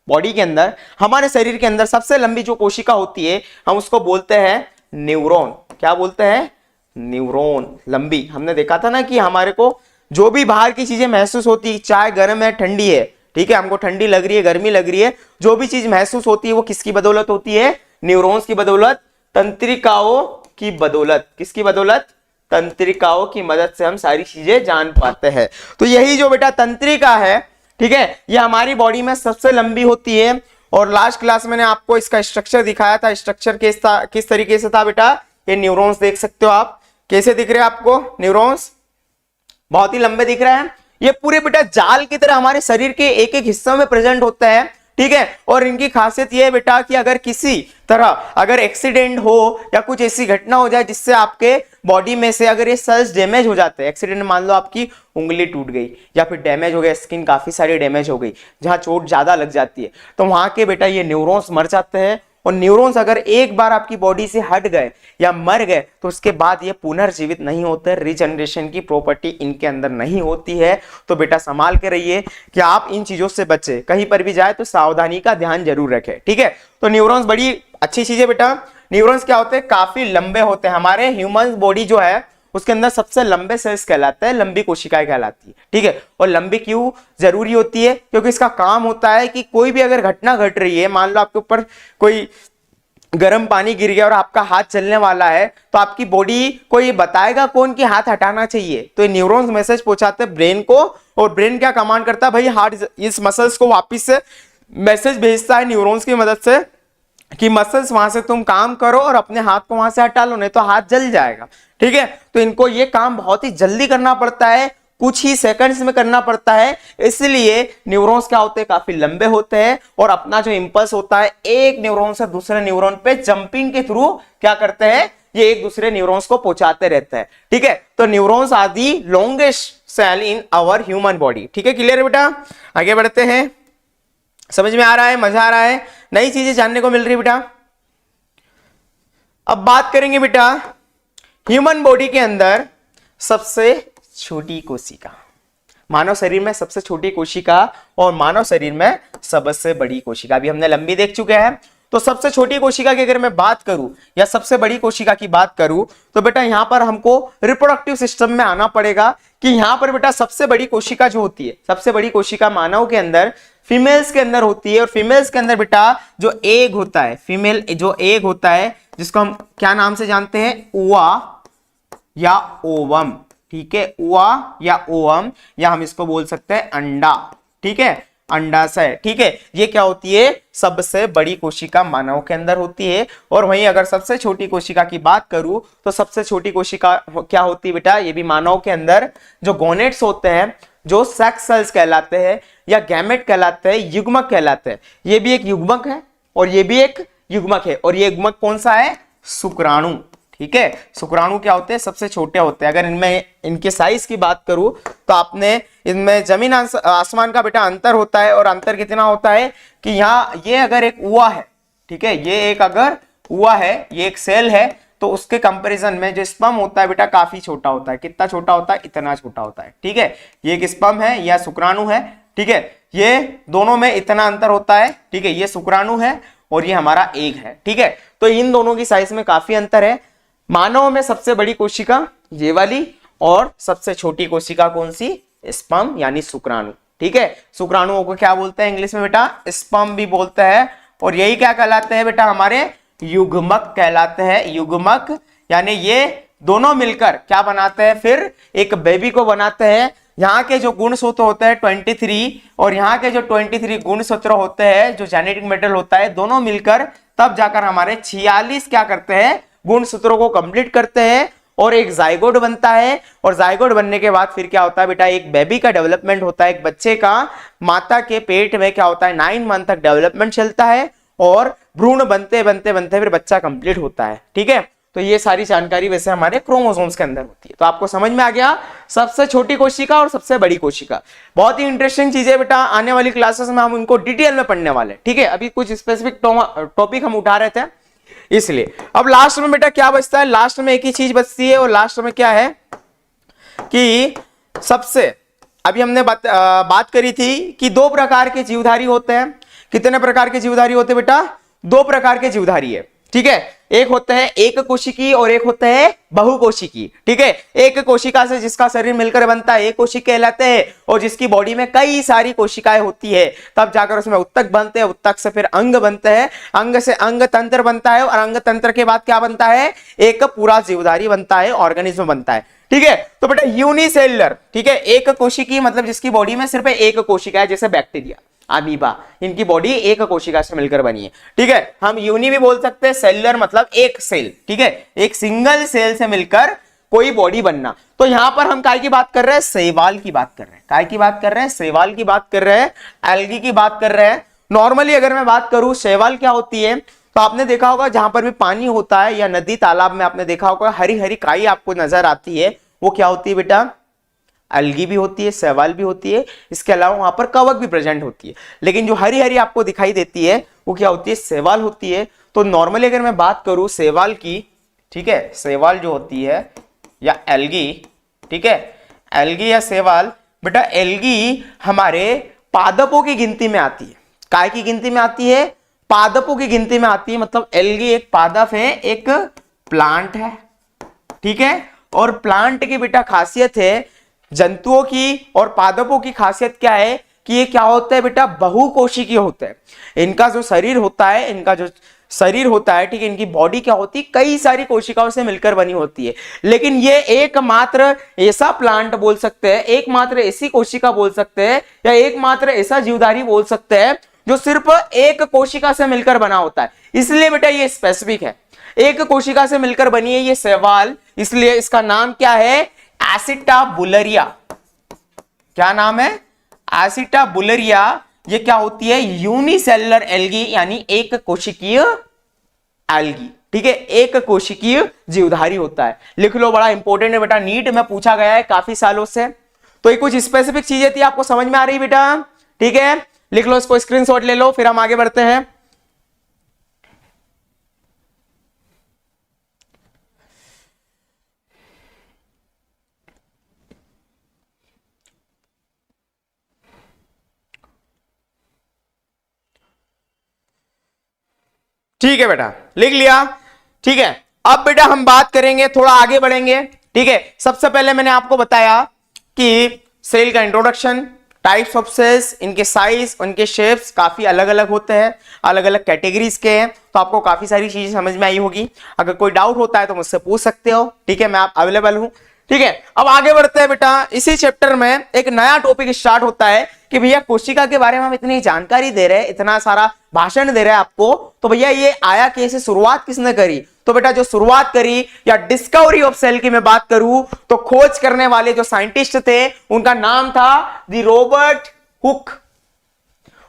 बॉडी के अंदर, हमारे शरीर के अंदर सबसे लंबी जो कोशिका होती है हम उसको बोलते हैं न्यूरॉन। क्या बोलते हैं, न्यूरॉन। लंबी, हमने देखा था ना कि हमारे को जो भी बाहर की चीजें महसूस होती, चाहे गर्म है ठंडी है, ठीक है, हमको ठंडी लग रही है, गर्मी लग रही है, जो भी चीज महसूस होती है वो किसकी बदौलत होती है, न्यूरॉन्स की बदौलत, तंत्रिकाओं की बदौलत। किसकी बदौलत, तंत्रिकाओं की मदद से हम सारी चीजें जान पाते हैं। तो यही जो बेटा तंत्रिका है, ठीक है, ये हमारी बॉडी में सबसे लंबी होती है। और लास्ट क्लास मैंने आपको इसका स्ट्रक्चर दिखाया था, स्ट्रक्चर किस तरीके से था बेटा, ये न्यूरॉन्स देख सकते हो आप, कैसे दिख रहे हैं आपको न्यूरॉन्स, बहुत ही लंबे दिख रहे हैं। ये पूरे बेटा जाल की तरह हमारे शरीर के एक एक हिस्सों में प्रेजेंट होता है। ठीक है। और इनकी खासियत ये है बेटा कि अगर किसी तरह अगर एक्सीडेंट हो या कुछ ऐसी घटना हो जाए जिससे आपके बॉडी में से अगर ये सेल्स डैमेज हो जाते हैं, एक्सीडेंट मान लो आपकी उंगली टूट गई या फिर डैमेज हो गया, स्किन काफी सारी डैमेज हो गई, जहां चोट ज्यादा लग जाती है, तो वहां के बेटा ये न्यूरॉन्स मर जाते हैं। और न्यूरॉन्स अगर एक बार आपकी बॉडी से हट गए या मर गए तो उसके बाद ये पुनर्जीवित नहीं होते, रीजनरेशन की प्रॉपर्टी इनके अंदर नहीं होती है। तो बेटा संभाल के रहिए कि आप इन चीजों से बचे, कहीं पर भी जाए तो सावधानी का ध्यान जरूर रखें, ठीक है। तो न्यूरॉन्स बड़ी अच्छी चीज है बेटा। न्यूरॉन्स क्या होते हैं, काफी लंबे होते हैं। हमारे ह्यूमन बॉडी जो है उसके अंदर सबसे लंबे सेल्स कहलाते हैं, लंबी कोशिकाएं कहलाती है, ठीक है। और लंबी क्यों जरूरी होती है, क्योंकि इसका काम होता है कि कोई भी अगर घटना घट रही है, मान लो आपके ऊपर कोई गर्म पानी गिर गया और आपका हाथ चलने वाला है, तो आपकी बॉडी को ये बताएगा कौन कि हाथ हटाना चाहिए, तो ये न्यूरॉन्स मैसेज पहुंचाते हैं ब्रेन को। और ब्रेन क्या कमांड करता है, भाई हार्ट इस मसल्स को वापिस से मैसेज भेजता है न्यूरॉन्स की मदद से कि मसल्स वहां से तुम काम करो और अपने हाथ को वहां से हटा लो, नहीं तो हाथ जल जाएगा, ठीक है। तो इनको ये काम बहुत ही जल्दी करना पड़ता है, कुछ ही सेकंड्स में करना पड़ता है, इसलिए न्यूरॉन्स क्या होते हैं, काफी लंबे होते हैं। और अपना जो इंपल्स होता है एक न्यूरॉन से दूसरे न्यूरॉन पे जंपिंग के थ्रू क्या करते हैं, ये एक दूसरे न्यूरॉन्स को पहुंचाते रहते हैं, ठीक है। तो neurons are the longest cell in our human body, ठीक है। क्लियर है बेटा, आगे बढ़ते हैं। समझ में आ रहा है, मजा आ रहा है, नई चीजें जानने को मिल रही है बेटा। अब बात करेंगे बेटा ह्यूमन बॉडी के अंदर सबसे छोटी कोशिका, मानव शरीर में सबसे छोटी कोशिका और मानव शरीर में सबसे बड़ी कोशिका। अभी हमने लंबी देख चुके हैं, तो सबसे छोटी कोशिका की अगर मैं बात करूं या सबसे बड़ी कोशिका की बात करूं, तो बेटा यहां पर हमको रिप्रोडक्टिव सिस्टम में आना पड़ेगा कि यहां पर बेटा सबसे बड़ी कोशिका जो होती है, सबसे बड़ी कोशिका मानव के अंदर फीमेल्स के अंदर होती है। और फीमेल्स के अंदर बेटा जो एग होता है, फीमेल जो एग होता है, जिसको हम क्या नाम से जानते हैं, ओवा या ओवम, ठीक है। ओवा या ओवम, या हम इसको बोल सकते हैं अंडा, ठीक है, अंडाशय, ठीक है। ये क्या होती है, सबसे बड़ी कोशिका मानव के अंदर होती है। और वहीं अगर सबसे छोटी कोशिका की बात करूं तो सबसे छोटी कोशिका क्या होती है बेटा, ये भी मानव के अंदर जो गोनेट्स होते हैं, जो सेक्स सेल्स कहलाते हैं या गैमेट कहलाते हैं, युग्मक कहलाते हैं। ये भी एक युग्मक है और ये भी एक युग्मक है। और ये युग्मक कौन सा है, शुक्राणु, ठीक है। शुक्राणु क्या होते हैं, सबसे छोटे होते हैं। अगर इनमें इनके साइज की बात करूं तो आपने इनमें जमीन आसमान का बेटा अंतर होता है। और अंतर कितना होता है कि यहाँ ये अगर एक उआ है, ठीक है, ये एक अगर उआ है, ये एक सेल है, तो उसके कंपैरिजन में जो स्पर्म होता है बेटा काफी छोटा होता है। कितना छोटा होता है, इतना छोटा होता है, ठीक है। ये एक स्पर्म है या शुक्राणु है, ठीक है। ये दोनों में इतना अंतर होता है, ठीक है। ये शुक्राणु है और ये हमारा एग है, ठीक है। तो इन दोनों की साइज में काफी अंतर है। मानव में सबसे बड़ी कोशिका ये वाली और सबसे छोटी कोशिका कौन सी, स्पर्म यानी शुक्राणु, ठीक है। शुक्राणुओं को क्या बोलते हैं इंग्लिश में बेटा, स्पर्म भी बोलते हैं। और यही क्या कहलाते हैं बेटा, हमारे युग्मक कहलाते हैं। युग्मक यानी ये दोनों मिलकर क्या बनाते हैं, फिर एक बेबी को बनाते हैं। यहाँ के जो गुणसूत्र होते हैं 23 और यहाँ के जो 23 गुणसूत्र होते हैं, जो जेनेटिक मेटेरियल होता है, दोनों मिलकर तब जाकर हमारे 46 क्या करते हैं, गुणसूत्रों को कंप्लीट करते हैं और एक जाइगोट बनता है। और जाइगोट बनने के बाद फिर क्या होता है बेटा, एक बेबी का डेवलपमेंट होता है। एक बच्चे का माता के पेट में क्या होता है, 9 मंथ तक डेवलपमेंट चलता है और भ्रूण बनते बनते बनते फिर बच्चा कंप्लीट होता है, ठीक है। तो ये सारी जानकारी वैसे हमारे क्रोमोसोम्स के अंदर होती है। तो आपको समझ में आ गया सबसे छोटी कोशिका और सबसे बड़ी कोशिका। बहुत ही इंटरेस्टिंग चीजें बेटा, आने वाली क्लासेस में हम उनको डिटेल में पढ़ने वाले, ठीक है। अभी कुछ स्पेसिफिक टॉपिक हम उठा रहे थे इसलिए। अब लास्ट में बेटा क्या बचता है, लास्ट में एक ही चीज बचती है और लास्ट में क्या है कि सबसे अभी हमने बात करी थी कि 2 प्रकार के जीवधारी होते हैं। कितने प्रकार के जीवधारी होते हैं बेटा, 2 प्रकार के जीवधारी है, ठीक है। एक होते हैं एक कोशिकी और एक होते हैं बहुकोशिकी, ठीक है। एक कोशिका से जिसका शरीर मिलकर बनता है एक कोशिका कहलाते हैं। और जिसकी बॉडी में कई सारी कोशिकाएं होती है, तब जाकर उसमें उत्तक बनते हैं, उत्तक से फिर अंग बनते हैं, अंग से अंग तंत्र बनता है और अंग तंत्र के बाद क्या बनता है, एक पूरा जीवधारी बनता है, ऑर्गेनिज्म बनता है, ठीक है। तो बेटा यूनिसेलुलर, ठीक है, एक कोशिकी मतलब जिसकी बॉडी में सिर्फ एक कोशिका है, जैसे बैक्टीरिया, अमीबा, इनकी बॉडी एक कोशिका से मिलकर बनी है, ठीक है। हम यूनि भी बोल सकते हैं, सेलुलर मतलब एक सेल, ठीक है, एक सिंगल सेल से मिलकर कोई बॉडी बनना। तो यहां पर हम काय की बात कर रहे हैं, शैवाल की बात कर रहे हैं। काय की बात कर रहे हैं, शैवाल की बात कर रहे हैं, एल्गी की बात कर रहे हैं। नॉर्मली अगर मैं बात करूं शैवाल क्या होती है, तो आपने देखा होगा जहां पर भी पानी होता है या नदी तालाब में आपने देखा होगा हरी हरी काई आपको नजर आती है, वो क्या होती है बेटा, अलगी भी होती है, शैवाल भी होती है, इसके अलावा वहां पर कवक भी प्रेजेंट होती है। लेकिन जो हरी हरी आपको दिखाई देती है वो क्या होती है, शैवाल होती है। तो नॉर्मली अगर मैं बात करूं शैवाल की, ठीक है, शैवाल जो होती है या एल्गी, ठीक है, एल्गी या शैवाल, बेटा एल्गी हमारे पादपों की गिनती में आती है। काय की गिनती में आती है, पादपों की गिनती में आती है। मतलब एल्गी एक पादप है, एक प्लांट है, ठीक है। और प्लांट की बेटा खासियत है, जंतुओं की और पादपों की खासियत क्या है कि ये क्या होता है बेटा, बहुकोशिकीय होते हैं। इनका जो शरीर होता है, इनका जो शरीर होता है, ठीक है, इनकी बॉडी क्या होती है, कई सारी कोशिकाओं से मिलकर बनी होती है। लेकिन ये एकमात्र ऐसा प्लांट बोल सकते हैं, एकमात्र ऐसी कोशिका बोल सकते हैं, या एकमात्र ऐसा जीवधारी बोल सकते हैं जो सिर्फ एक कोशिका से मिलकर बना होता है। इसलिए बेटा ये स्पेसिफिक है, एक कोशिका से मिलकर बनी है ये शैवाल, इसलिए इसका नाम क्या है, एसिटाबुलरिया। क्या नाम है, एसिटाबुलरिया। ये क्या होती है, यूनिसेलुलर एल्गी, यानी एक कोशिकीय एल्गी, ठीक है, एक कोशिकीय जीवधारी होता है। लिख लो, बड़ा इंपॉर्टेंट है बेटा, नीट में पूछा गया है काफी सालों से। तो ये कुछ स्पेसिफिक चीजें थी, आपको समझ में आ रही बेटा, ठीक है, लिख लो, इसको स्क्रीनशॉट ले लो, फिर हम आगे बढ़ते हैं। ठीक है बेटा, लिख लिया, ठीक है। अब बेटा हम बात करेंगे, थोड़ा आगे बढ़ेंगे, ठीक है। सबसे पहले मैंने आपको बताया कि सेल का इंट्रोडक्शन, टाइप्स ऑफ सेल्स, इनके साइज, उनके शेप्स काफी अलग अलग होते हैं, अलग अलग कैटेगरीज के हैं। तो आपको काफी सारी चीजें समझ में आई होगी। अगर कोई डाउट होता है तो मुझसे पूछ सकते हो, ठीक है, मैं आप अवेलेबल हूं, ठीक है। अब आगे बढ़ते हैं बेटा, इसी चैप्टर में एक नया टॉपिक स्टार्ट होता है कि भैया कोशिका के बारे में हम इतनी जानकारी दे रहे हैं, इतना सारा भाषण दे रहे हैं आपको, तो भैया ये आया कैसे, शुरुआत किसने करी। तो बेटा जो शुरुआत करी या डिस्कवरी ऑफ सेल की मैं बात करूं तो खोज करने वाले जो साइंटिस्ट थे उनका नाम था दी रॉबर्ट हुक।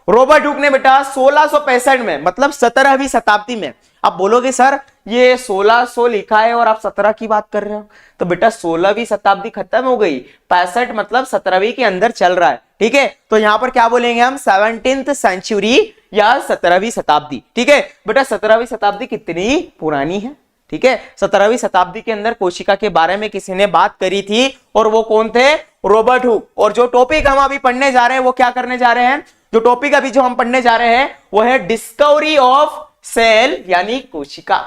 रॉबर्ट हुक ने बेटा 1665 में, मतलब 17वीं शताब्दी में। आप बोलोगे सर ये 1600 लिखा है और आप 17 की बात कर रहे हो, तो बेटा 16वीं शताब्दी खत्म हो गई, 65 मतलब 17वीं के अंदर चल रहा है, ठीक है। तो यहां पर क्या बोलेंगे हम, 17th सेंचुरी या 17वीं शताब्दी, ठीक है। बेटा 17वीं शताब्दी कितनी पुरानी है, ठीक है। 17वीं शताब्दी के अंदर कोशिका के बारे में किसी ने बात करी थी, और वो कौन थे, रॉबर्ट हुक। और जो टॉपिक हम अभी पढ़ने जा रहे हैं वो क्या करने जा रहे हैं, जो टॉपिक अभी जो हम पढ़ने जा रहे हैं वो है डिस्कवरी ऑफ सेल, यानी कोशिका,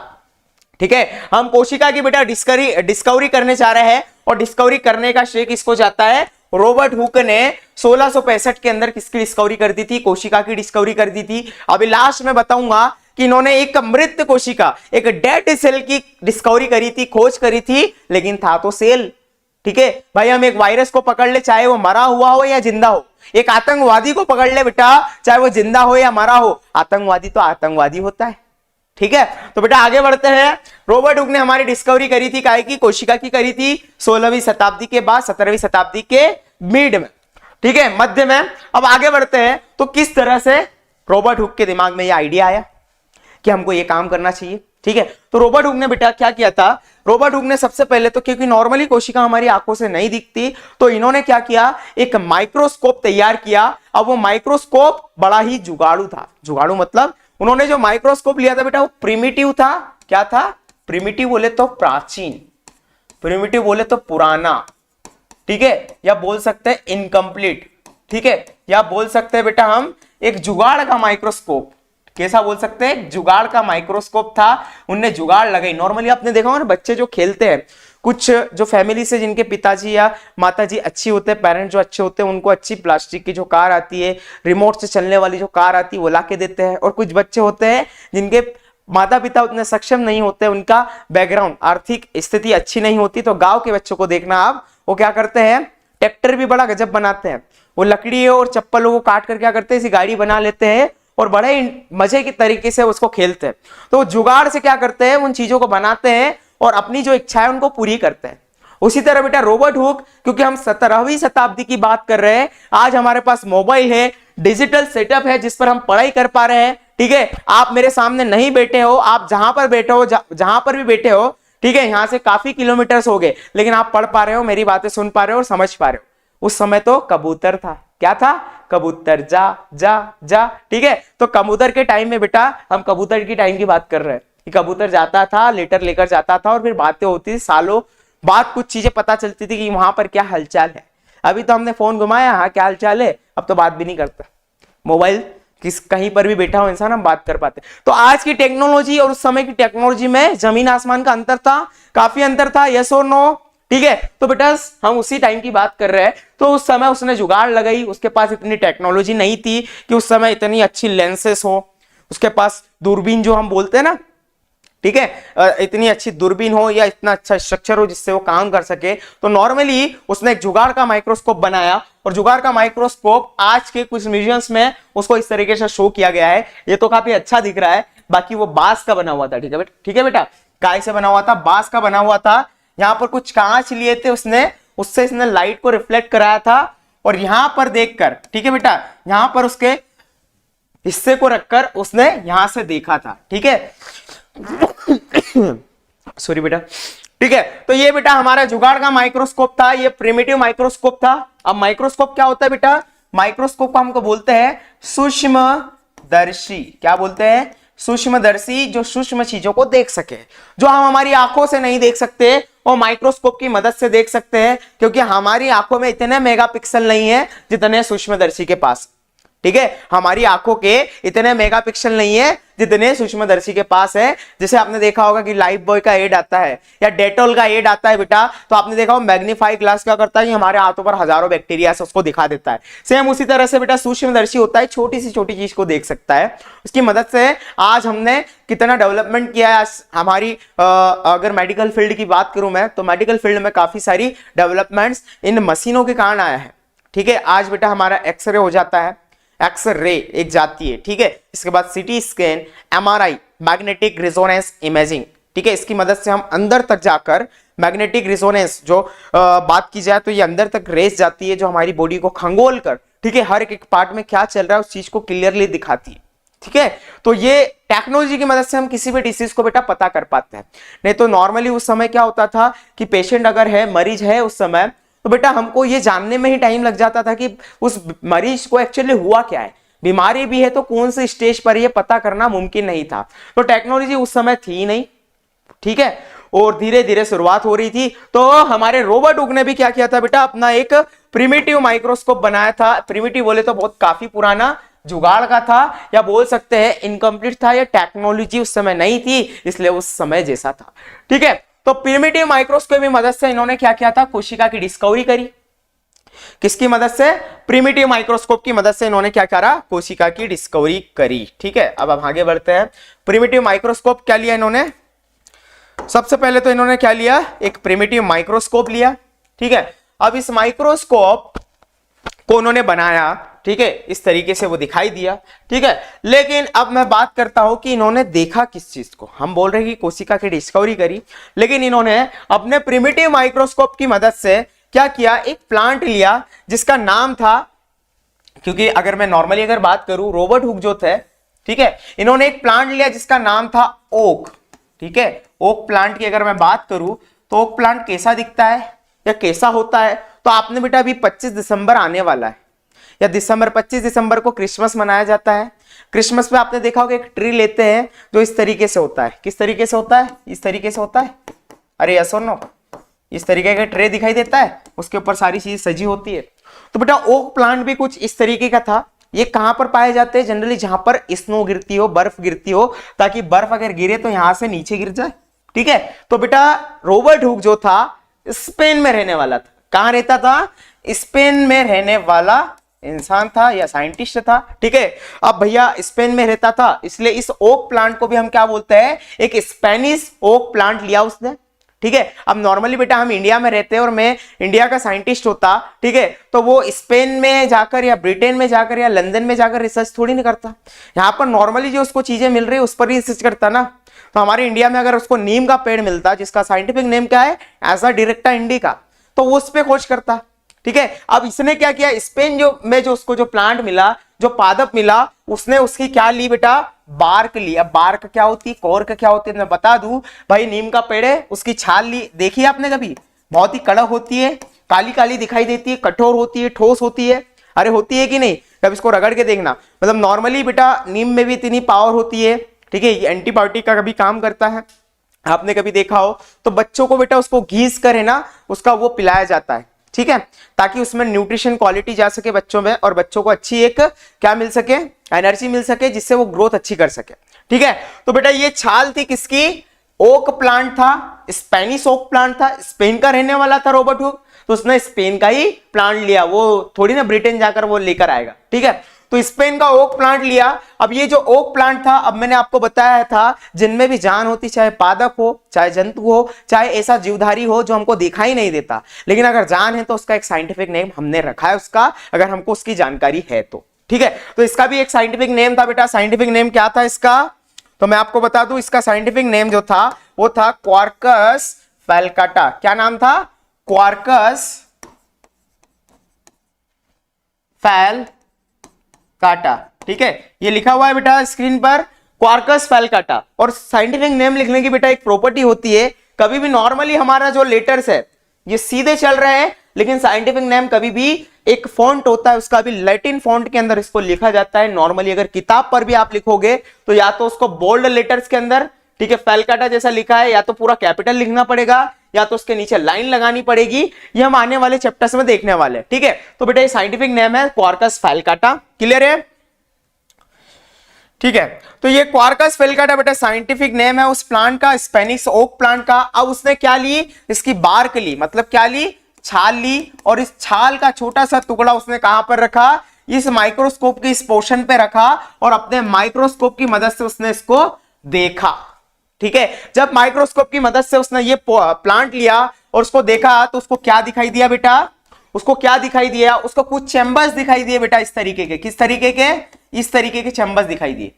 ठीक है। हम कोशिका की बेटा डिस्कवरी करने जा रहे हैं, और डिस्कवरी करने का श्रेय किसको जाता है, रॉबर्ट हुक ने 1665 के अंदर किसकी डिस्कवरी कर दी थी, कोशिका की डिस्कवरी कर दी थी। अभी लास्ट में बताऊंगा कि इन्होंने एक मृत कोशिका, एक डेड सेल की डिस्कवरी करी थी, खोज करी थी, लेकिन था तो सेल, ठीक है। भाई हम एक वायरस को पकड़ ले, चाहे वो मरा हुआ हो या जिंदा हो, एक आतंकवादी को पकड़ ले बेटा, चाहे वो जिंदा हो या मरा हो, आतंकवादी तो आतंकवादी होता है, ठीक है। तो बेटा आगे बढ़ते हैं। रॉबर्ट हुक ने हमारी डिस्कवरी करी थी काय की, कोशिका की करी थी 16वीं शताब्दी के बाद 17वीं शताब्दी के मिड में, ठीक है, मध्य में। अब आगे बढ़ते हैं, तो किस तरह से रॉबर्ट हुक के दिमाग में यह आइडिया आया कि हमको ये काम करना चाहिए, ठीक है। तो रॉबर्ट हुक ने बेटा क्या किया था, रॉबर्ट हुक ने सबसे पहले तो, क्योंकि नॉर्मली कोशिका हमारी आंखों से नहीं दिखती, तो इन्होंने क्या किया, एक माइक्रोस्कोप तैयार किया। अब वो माइक्रोस्कोप बड़ा ही जुगाड़ू था, जुगाड़ू मतलब उन्होंने जो माइक्रोस्कोप लिया था बेटा वो प्रिमिटिव था। क्या था, प्रिमिटिव बोले तो प्राचीन, प्रिमिटिव बोले तो पुराना, ठीक है, या बोल सकते हैं इनकम्प्लीट, ठीक है, या बोल सकते हैं बेटा हम एक जुगाड़ का माइक्रोस्कोप। कैसा बोल सकते हैं, जुगाड़ का माइक्रोस्कोप था, उनने जुगाड़ लगाई। नॉर्मली आपने देखा होगा ना, बच्चे जो खेलते हैं, कुछ जो फैमिली से जिनके पिताजी या माताजी अच्छी होते हैं, पेरेंट्स जो अच्छे होते हैं, उनको अच्छी प्लास्टिक की जो कार आती है, रिमोट से चलने वाली जो कार आती है वो ला के देते हैं। और कुछ बच्चे होते हैं जिनके माता पिता उतने सक्षम नहीं होते, उनका बैकग्राउंड आर्थिक स्थिति अच्छी नहीं होती, तो गांव के बच्चों को देखना आप, वो क्या करते हैं, ट्रैक्टर भी बड़ा गजब बनाते हैं, वो लकड़ी और चप्पलों को काट कर क्या करते हैं, ऐसी गाड़ी बना लेते हैं और बड़े मजे की तरीके से उसको खेलते हैं। तो जुगाड़ से क्या करते हैं, उन चीजों को बनाते हैं और अपनी जो इच्छा है उनको पूरी करते हैं। उसी तरह बेटा रॉबर्ट हुक, क्योंकि हम 17वीं शताब्दी की बात कर रहे हैं, आज हमारे पास मोबाइल है, डिजिटल सेटअप है जिस पर हम पढ़ाई कर पा रहे हैं। ठीक है, आप मेरे सामने नहीं बैठे हो, आप जहां पर बैठे हो, जहां पर भी बैठे हो, ठीक है, यहां से काफी किलोमीटर हो गए, लेकिन आप पढ़ पा रहे हो, मेरी बातें सुन पा रहे हो और समझ पा रहे हो। उस समय तो कबूतर था, क्या था? कबूतर, जा जा जा। ठीक है, तो कबूतर के टाइम में बेटा, हम कबूतर की टाइम की बात कर रहे हैं कि कबूतर जाता था, लेटर लेकर जाता था और फिर बातें होती थी, सालों बाद कुछ चीजें पता चलती थी कि वहां पर क्या हलचल है। अभी तो हमने फोन घुमाया, हाँ क्या हालचाल है, अब तो बात भी नहीं करता, मोबाइल कहीं पर भी बैठा हो इंसान, हम बात कर पाते। तो आज की टेक्नोलॉजी और उस समय की टेक्नोलॉजी में जमीन आसमान का अंतर था, काफी अंतर था, यस और नो? ठीक है, तो बेटा हम उसी टाइम की बात कर रहे हैं। तो उस समय उसने जुगाड़ लगाई, उसके पास इतनी टेक्नोलॉजी नहीं थी कि उस समय इतनी अच्छी लेंसेस हो, उसके पास दूरबीन जो हम बोलते हैं ना, ठीक है, इतनी अच्छी दूरबीन हो या इतना अच्छा स्ट्रक्चर हो जिससे वो काम कर सके। तो नॉर्मली उसने एक जुगाड़ का माइक्रोस्कोप बनाया और जुगाड़ का माइक्रोस्कोप आज के कुछ म्यूजियम्स में उसको इस तरीके से शो किया गया है। ये तो काफी अच्छा दिख रहा है, बाकी वो बांस का बना हुआ था। ठीक है बेटा, ठीक है बेटा, काय से बना हुआ था? बांस का बना हुआ था। यहाँ पर कुछ कांच लिए थे उसने, उससे इसने लाइट को रिफ्लेक्ट कराया था और यहां पर देखकर, ठीक है बेटा, यहां पर उसके हिस्से को रखकर उसने यहां से देखा था। ठीक है, सॉरी बेटा। ठीक है, तो ये बेटा हमारा जुगाड़ का माइक्रोस्कोप था, ये प्रिमिटिव माइक्रोस्कोप था। अब माइक्रोस्कोप क्या होता है बेटा? माइक्रोस्कोप को हमको बोलते हैं सूक्ष्मदर्शी। क्या बोलते हैं? सूक्ष्मदर्शी, जो सूक्ष्म चीजों को देख सके, जो हम हमारी आंखों से नहीं देख सकते, वो माइक्रोस्कोप की मदद से देख सकते हैं, क्योंकि हमारी आंखों में इतने मेगापिक्सल नहीं है जितने सूक्ष्मदर्शी के पास। ठीक है, हमारी आंखों के इतने मेगापिक्सल नहीं है जितने सूक्ष्मदर्शी के पास है। जैसे आपने देखा होगा कि लाइफ बॉय का एड आता है या डेटॉल का एड आता है बेटा, तो आपने देखा हो मैग्नीफाई ग्लास क्या करता है कि हमारे हाथों पर हजारों बैक्टीरिया से उसको दिखा देता है। सेम उसी तरह से बेटा सूक्ष्मदर्शी होता है, छोटी सी छोटी चीज को देख सकता है। उसकी मदद से आज हमने कितना डेवलपमेंट किया है हमारी। अगर मेडिकल फील्ड की बात करूं मैं, तो मेडिकल फील्ड में काफी सारी डेवलपमेंट्स इन मशीनों के कारण आया है। ठीक है, आज बेटा हमारा एक्सरे हो जाता है, एक्सरे एक जाती है। ठीक है, इसके बाद CT scan, MRI, magnetic resonance imaging. ठीक है, इसकी मदद से हम अंदर तक जाकर मैग्नेटिक रेजोनेंस जो बात की जाए तो ये अंदर तक रेस जाती है, जो हमारी बॉडी को खंगोल कर, ठीक है, हर एक पार्ट में क्या चल रहा है उस चीज को क्लियरली दिखाती है। ठीक है, तो ये टेक्नोलॉजी की मदद से हम किसी भी डिसीज को बेटा पता कर पाते हैं। नहीं तो नॉर्मली उस समय क्या होता था कि पेशेंट अगर है, मरीज है उस समय, तो बेटा हमको ये जानने में ही टाइम लग जाता था कि उस मरीज को एक्चुअली हुआ क्या है, बीमारी भी है तो कौन से स्टेज पर ये पता करना मुमकिन नहीं था। तो टेक्नोलॉजी उस समय थी ही नहीं। ठीक है, और धीरे धीरे शुरुआत हो रही थी। तो हमारे रॉबर्ट हुक ने भी क्या किया था बेटा, अपना एक प्रिमिटिव माइक्रोस्कोप बनाया था। प्रिमिटिव बोले तो बहुत काफी पुराना जुगाड़ का था, या बोल सकते हैं इनकम्प्लीट था, या टेक्नोलॉजी उस समय नहीं थी, इसलिए उस समय जैसा था। ठीक है, तो प्रिमिटिव माइक्रोस्कोप की मदद से इन्होंने क्या किया था, कोशिका की डिस्कवरी करी। किसकी मदद से? प्रिमिटिव माइक्रोस्कोप की मदद से इन्होंने क्या करा, कोशिका की डिस्कवरी करी। ठीक है, अब हम आगे बढ़ते हैं। प्रिमिटिव माइक्रोस्कोप क्या लिया इन्होंने? सबसे पहले तो इन्होंने क्या लिया, एक प्रिमिटिव माइक्रोस्कोप लिया। ठीक है, अब इस माइक्रोस्कोप को उन्होंने बनाया, ठीक है, इस तरीके से वो दिखाई दिया। ठीक है, लेकिन अब मैं बात करता हूं कि इन्होंने देखा किस चीज को। हम बोल रहे हैं कि कोशिका की डिस्कवरी करी, लेकिन इन्होंने अपने प्रिमिटिव माइक्रोस्कोप की मदद से क्या किया, एक प्लांट लिया जिसका नाम था, क्योंकि अगर मैं नॉर्मली अगर बात करूं, रॉबर्ट हुक जो थे, ठीक है, इन्होंने एक प्लांट लिया जिसका नाम था ओक। ठीक है, ओक प्लांट की अगर मैं बात करूं तो ओक प्लांट कैसा दिखता है या कैसा होता है, तो आपने बेटा अभी 25 दिसंबर आने वाला है, या 25 दिसंबर को क्रिसमस मनाया जाता है। क्रिसमस में आपने देखा होगा एक ट्री लेते हैं जो इस तरीके से होता है। किस तरीके से होता है? इस तरीके से होता है। अरे यस और नो? इस तरीके का ट्रे दिखाई देता है, उसके ऊपर सारी चीज सजी होती है। तो बेटा ओक प्लांट भी कुछ इस तरीके का था। ये कहां पर पाए जाते हैं? जनरली जहां पर स्नो गिरती हो, बर्फ गिरती हो, ताकि बर्फ अगर गिरे तो यहां से नीचे गिर जाए। ठीक है, तो बेटा रॉबर्ट हुक जो था स्पेन में रहने वाला था। कहां रहता था? स्पेन में रहने वाला इंसान था या साइंटिस्ट था। ठीक है, अब भैया स्पेन में रहता था, इसलिए इस ओक प्लांट को भी हम क्या बोलते हैं, एक स्पेनिश ओक प्लांट लिया उसने। ठीक है। अब नॉर्मली बेटा हम इंडिया में रहते हैं और मैं इंडिया का साइंटिस्ट होता, ठीक है, तो वो स्पेन में जाकर या ब्रिटेन में जाकर या लंदन में जाकर रिसर्च थोड़ी नहीं करता। यहाँ पर नॉर्मली जो उसको चीजें मिल रही है उस पर ही रिसर्च करता ना। तो हमारे इंडिया में अगर उसको नीम का पेड़ मिलता जिसका साइंटिफिक नेम क्या है, एजा डायरेक्टा इंडिका, तो वो उस पर खोज करता, ठीक है। अब इसने क्या किया, स्पेन जो उसको जो प्लांट मिला, जो पादप मिला, उसने उसकी क्या ली बेटा, बार्क ली। अब बार्क क्या होती है, कॉर्क क्या होती है, मैं बता दूं भाई, नीम का पेड़ है, उसकी छाल ली, देखी आपने कभी, बहुत ही कड़क होती है, काली काली दिखाई देती है, कठोर होती है, ठोस होती है, अरे होती है कि नहीं, कब इसको रगड़ के देखना। मतलब नॉर्मली बेटा नीम में भी इतनी पावर होती है, ठीक है, ये एंटीबायोटिक का कभी काम करता है, आपने कभी देखा हो। तो बच्चों को बेटा उसको घीस कर है ना उसका वो पिलाया जाता है, ठीक है, ताकि उसमें न्यूट्रिशन क्वालिटी जा सके बच्चों में और बच्चों को अच्छी एक क्या मिल सके, एनर्जी मिल सके, जिससे वो ग्रोथ अच्छी कर सके, ठीक है। तो बेटा ये छाल थी किसकी, ओक प्लांट था, स्पेनिश ओक प्लांट था, स्पेन का रहने वाला था रॉबर्ट हुक, तो उसने स्पेन का ही प्लांट लिया, वो थोड़ी ना ब्रिटेन जाकर वो लेकर आएगा, ठीक है। तो स्पेन का ओक प्लांट लिया। अब ये जो ओक प्लांट था, अब मैंने आपको बताया था जिनमें भी जान होती, चाहे पादप हो, चाहे जंतु हो, चाहे ऐसा जीवधारी हो जो हमको दिखाई नहीं देता, लेकिन अगर जान है तो उसका एक साइंटिफिक नेम हमने रखा है उसका, अगर हमको उसकी जानकारी है तो, ठीक है। तो इसका भी एक साइंटिफिक नेम था बेटा, साइंटिफिक नेम क्या था इसका, तो मैं आपको बता दूं इसका साइंटिफिक नेम जो था वो था क्वार्कस फैलकाटा। क्या नाम था, क्वार्कस फैलकाटा, ठीक है, ये लिखा हुआ है बेटा स्क्रीन पर, क्वार्कस फैलकाटा। और साइंटिफिक नेम लिखने की बेटा एक प्रॉपर्टी होती है, कभी भी नॉर्मली हमारा जो लेटर्स है ये सीधे चल रहे हैं, लेकिन साइंटिफिक नेम कभी भी एक फॉन्ट होता है उसका भी लैटिन फॉन्ट के अंदर इसको लिखा जाता है। नॉर्मली अगर किताब पर भी आप लिखोगे तो या तो उसको बोल्ड लेटर्स के अंदर, ठीक है, फैलकाटा जैसा लिखा है, या तो पूरा कैपिटल लिखना पड़ेगा, या तो उसके नीचे लाइन लगानी पड़ेगी। ये हम आने वाले चैप्टर्स में देखने वाले हैं, ठीक है। तो बेटा ये साइंटिफिक नेम है क्वार्कस फैलकाटा, क्लियर है, ठीक है। तो ये क्वार्कस फैलकाटा बेटा साइंटिफिक नेम है उस प्लांट का, स्पेनिश ओक प्लांट का। अब उसने क्या ली, इसकी बार्क ली, मतलब क्या ली, छाल ली, और इस छाल का छोटा सा टुकड़ा उसने कहां पर रखा, इस माइक्रोस्कोप के इस पोर्शन पे रखा, और अपने माइक्रोस्कोप की मदद से उसने इसको देखा, ठीक है। जब माइक्रोस्कोप की मदद से उसने ये प्लांट लिया और उसको देखा तो उसको क्या दिखाई दिया बेटा, उसको क्या दिखाई दिया, उसको कुछ चैम्बर्स दिखाई दिए बेटा, इस तरीके के, किस तरीके के, इस तरीके के चैम्बर्स दिखाई दिए।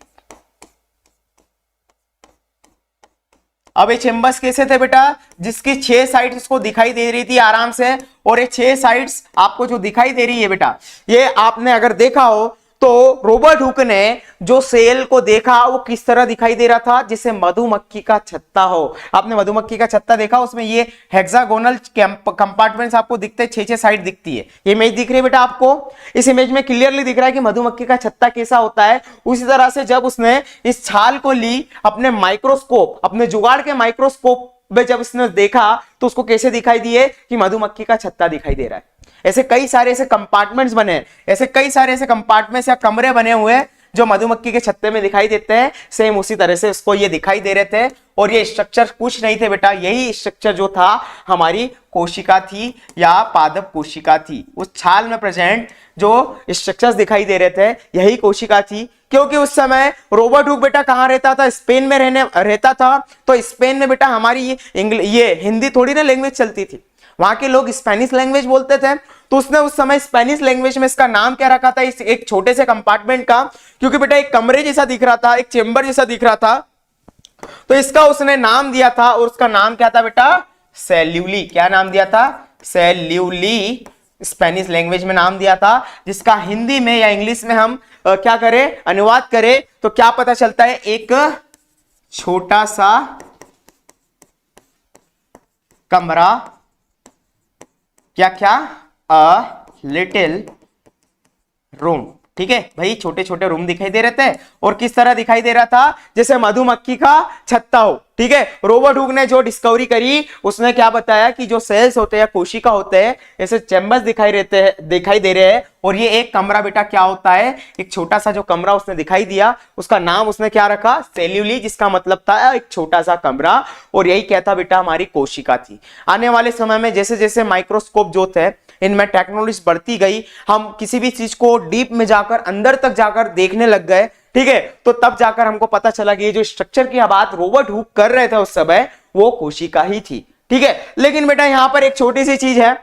अब ये चैम्बर्स कैसे थे बेटा, जिसकी 6 साइड्स उसको दिखाई दे रही थी आराम से, और ये 6 साइड्स आपको जो दिखाई दे रही है बेटा, ये आपने अगर देखा हो तो रॉबर्ट हुक ने जो सेल को देखा वो किस तरह दिखाई दे रहा था, जिसे मधुमक्खी का छत्ता हो। आपने मधुमक्खी का छत्ता देखा, उसमें ये हेक्सागोनल कंपार्टमेंट्स आपको दिखते हैं, 6 साइड दिखती है। ये इमेज दिख रही है बेटा आपको, इस इमेज में क्लियरली दिख रहा है कि मधुमक्खी का छत्ता कैसा होता है। उसी तरह से जब उसने इस छाल को ली अपने माइक्रोस्कोप, अपने जुगाड़ के माइक्रोस्कोप में जब उसने देखा तो उसको कैसे दिखाई दिए कि मधुमक्खी का छत्ता दिखाई दे रहा है। ऐसे कई सारे ऐसे कंपार्टमेंट्स बने हैं, ऐसे कई सारे ऐसे कंपार्टमेंट्स या कमरे बने हुए हैं जो मधुमक्खी के छत्ते में दिखाई देते हैं। सेम उसी तरह से उसको ये दिखाई दे रहे थे, और ये स्ट्रक्चर कुछ नहीं थे बेटा, यही स्ट्रक्चर जो था हमारी कोशिका थी या पादप कोशिका थी। उस छाल में प्रेजेंट जो स्ट्रक्चर्स दिखाई दे रहे थे यही कोशिका थी। क्योंकि उस समय रॉबर्ट हुक बेटा कहां रहता था, स्पेन में रहता था। तो स्पेन में बेटा हमारी ये हिंदी थोड़ी ना लैंग्वेज चलती थी, वहां के लोग स्पेनिश लैंग्वेज बोलते थे। तो उसने उस समय स्पेनिश लैंग्वेज में इसका नाम क्या रखा था, इस एक छोटे से कंपार्टमेंट का, क्योंकि बेटा एक कमरे जैसा दिख रहा था, एक चेंबर जैसा दिख रहा था, तो इसका उसने नाम दिया था, और उसका नाम क्या था बेटा, सेल्यूली। क्या नाम दिया था, सेल्यूली, स्पेनिश लैंग्वेज में नाम दिया था, जिसका हिंदी में या इंग्लिश में हम क्या करें, अनुवाद करें तो क्या पता चलता है, एक छोटा सा कमरा, क्या क्या, अ लिटिल रूम, ठीक है भाई, छोटे छोटे रूम दिखाई दे रहे थे। और किस तरह दिखाई दे रहा था, जैसे मधुमक्खी का छत्ता हो, ठीक है। रॉबर्ट हुक ने जो डिस्कवरी करी उसने क्या बताया कि जो सेल्स होते हैं, कोशिका होते हैं, ऐसे चैम्बर्स दिखाई दे रहे हैं। और ये एक कमरा बेटा क्या होता है, एक छोटा सा जो कमरा उसने दिखाई दिया, उसका नाम उसने क्या रखा, सेल्यूली, जिसका मतलब था एक छोटा सा कमरा। और यही क्या था बेटा, हमारी कोशिका थी। आने वाले समय में जैसे जैसे माइक्रोस्कोप जो थे इनमें टेक्नोलॉजी बढ़ती गई, हम किसी भी चीज को डीप में जाकर, अंदर तक जाकर देखने लग गए, ठीक है। तो तब जाकर हमको पता चला कि ये जो स्ट्रक्चर की बात रॉबर्ट हुक कर रहे थे उस समय, वो कोशिका ही थी। ठीक है। लेकिन बेटा यहां पर एक छोटी सी चीज है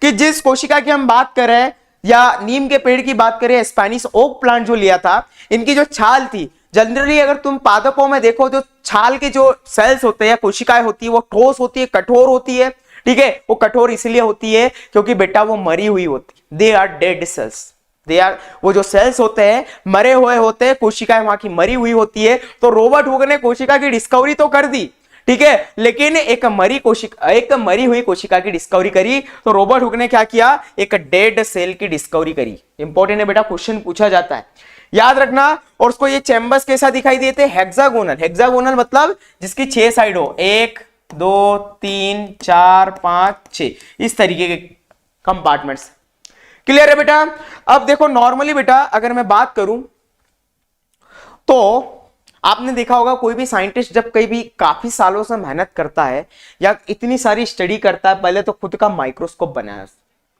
कि जिस कोशिका की हम बात कर रहे हैं या नीम के पेड़ की बात करें, स्पेनिश ओक प्लांट जो लिया था, इनकी जो छाल थी, जनरली अगर तुम पादपों में देखो जो छाल के जो सेल्स होते हैं, कोशिकाएं होती है, वो ठोस होती है, कठोर होती है। ठीक है, वो कठोर इसलिए होती है क्योंकि बेटा वो मरी हुई होती, they are dead cells, they are, वो जो सेल्स होते हैं मरे हुए होते हैं, कोशिकाएं वहां की मरी हुई होती है। तो रॉबर्ट हुक ने कोशिका की डिस्कवरी तो कर दी, ठीक है, लेकिन एक मरी हुई कोशिका की डिस्कवरी करी। तो रॉबर्ट हुक ने क्या किया, एक डेड सेल की डिस्कवरी करी। इंपॉर्टेंट है बेटा, क्वेश्चन पूछा जाता है, याद रखना। और उसको ये चैम्बर्स कैसा दिखाई देते, हेक्सागोनल। हेक्सागोनल मतलब जिसकी 6 साइड हो, 1 2 3 4 5 6, इस तरीके के कंपार्टमेंट्स। क्लियर है बेटा। अब देखो नॉर्मली बेटा अगर मैं बात करूं तो आपने देखा होगा कोई भी साइंटिस्ट जब कहीं भी काफी सालों से मेहनत करता है या इतनी सारी स्टडी करता है, पहले तो खुद का माइक्रोस्कोप बनाया,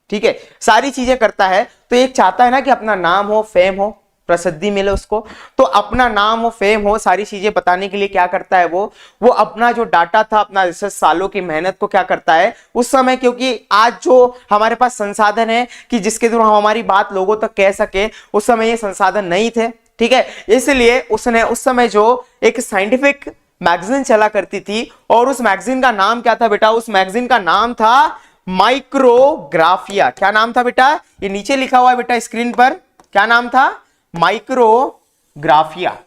ठीक है, सारी चीजें करता है, तो एक चाहता है ना कि अपना नाम हो, फेम हो, प्रसिद्धि मिले उसको। तो अपना नाम हो, फेम हो, सारी चीजें बताने के लिए क्या करता है वो अपना जो डाटा था, अपना रिसर्च सालों की मेहनत को क्या करता है उस समय, क्योंकि आज जो हमारे पास संसाधन है कि जिसके थ्रू हम हमारी बात लोगों तक कह सके, उस समय ये संसाधन नहीं थे, ठीक है। इसलिए उसने उस समय जो एक साइंटिफिक मैगजीन चला करती थी, और उस मैगजीन का नाम क्या था बेटा, उस मैगजीन का नाम था माइक्रोग्राफिया। क्या नाम था बेटा, ये नीचे लिखा हुआ है बेटा स्क्रीन पर, क्या नाम था, माइक्रोग्राफिया।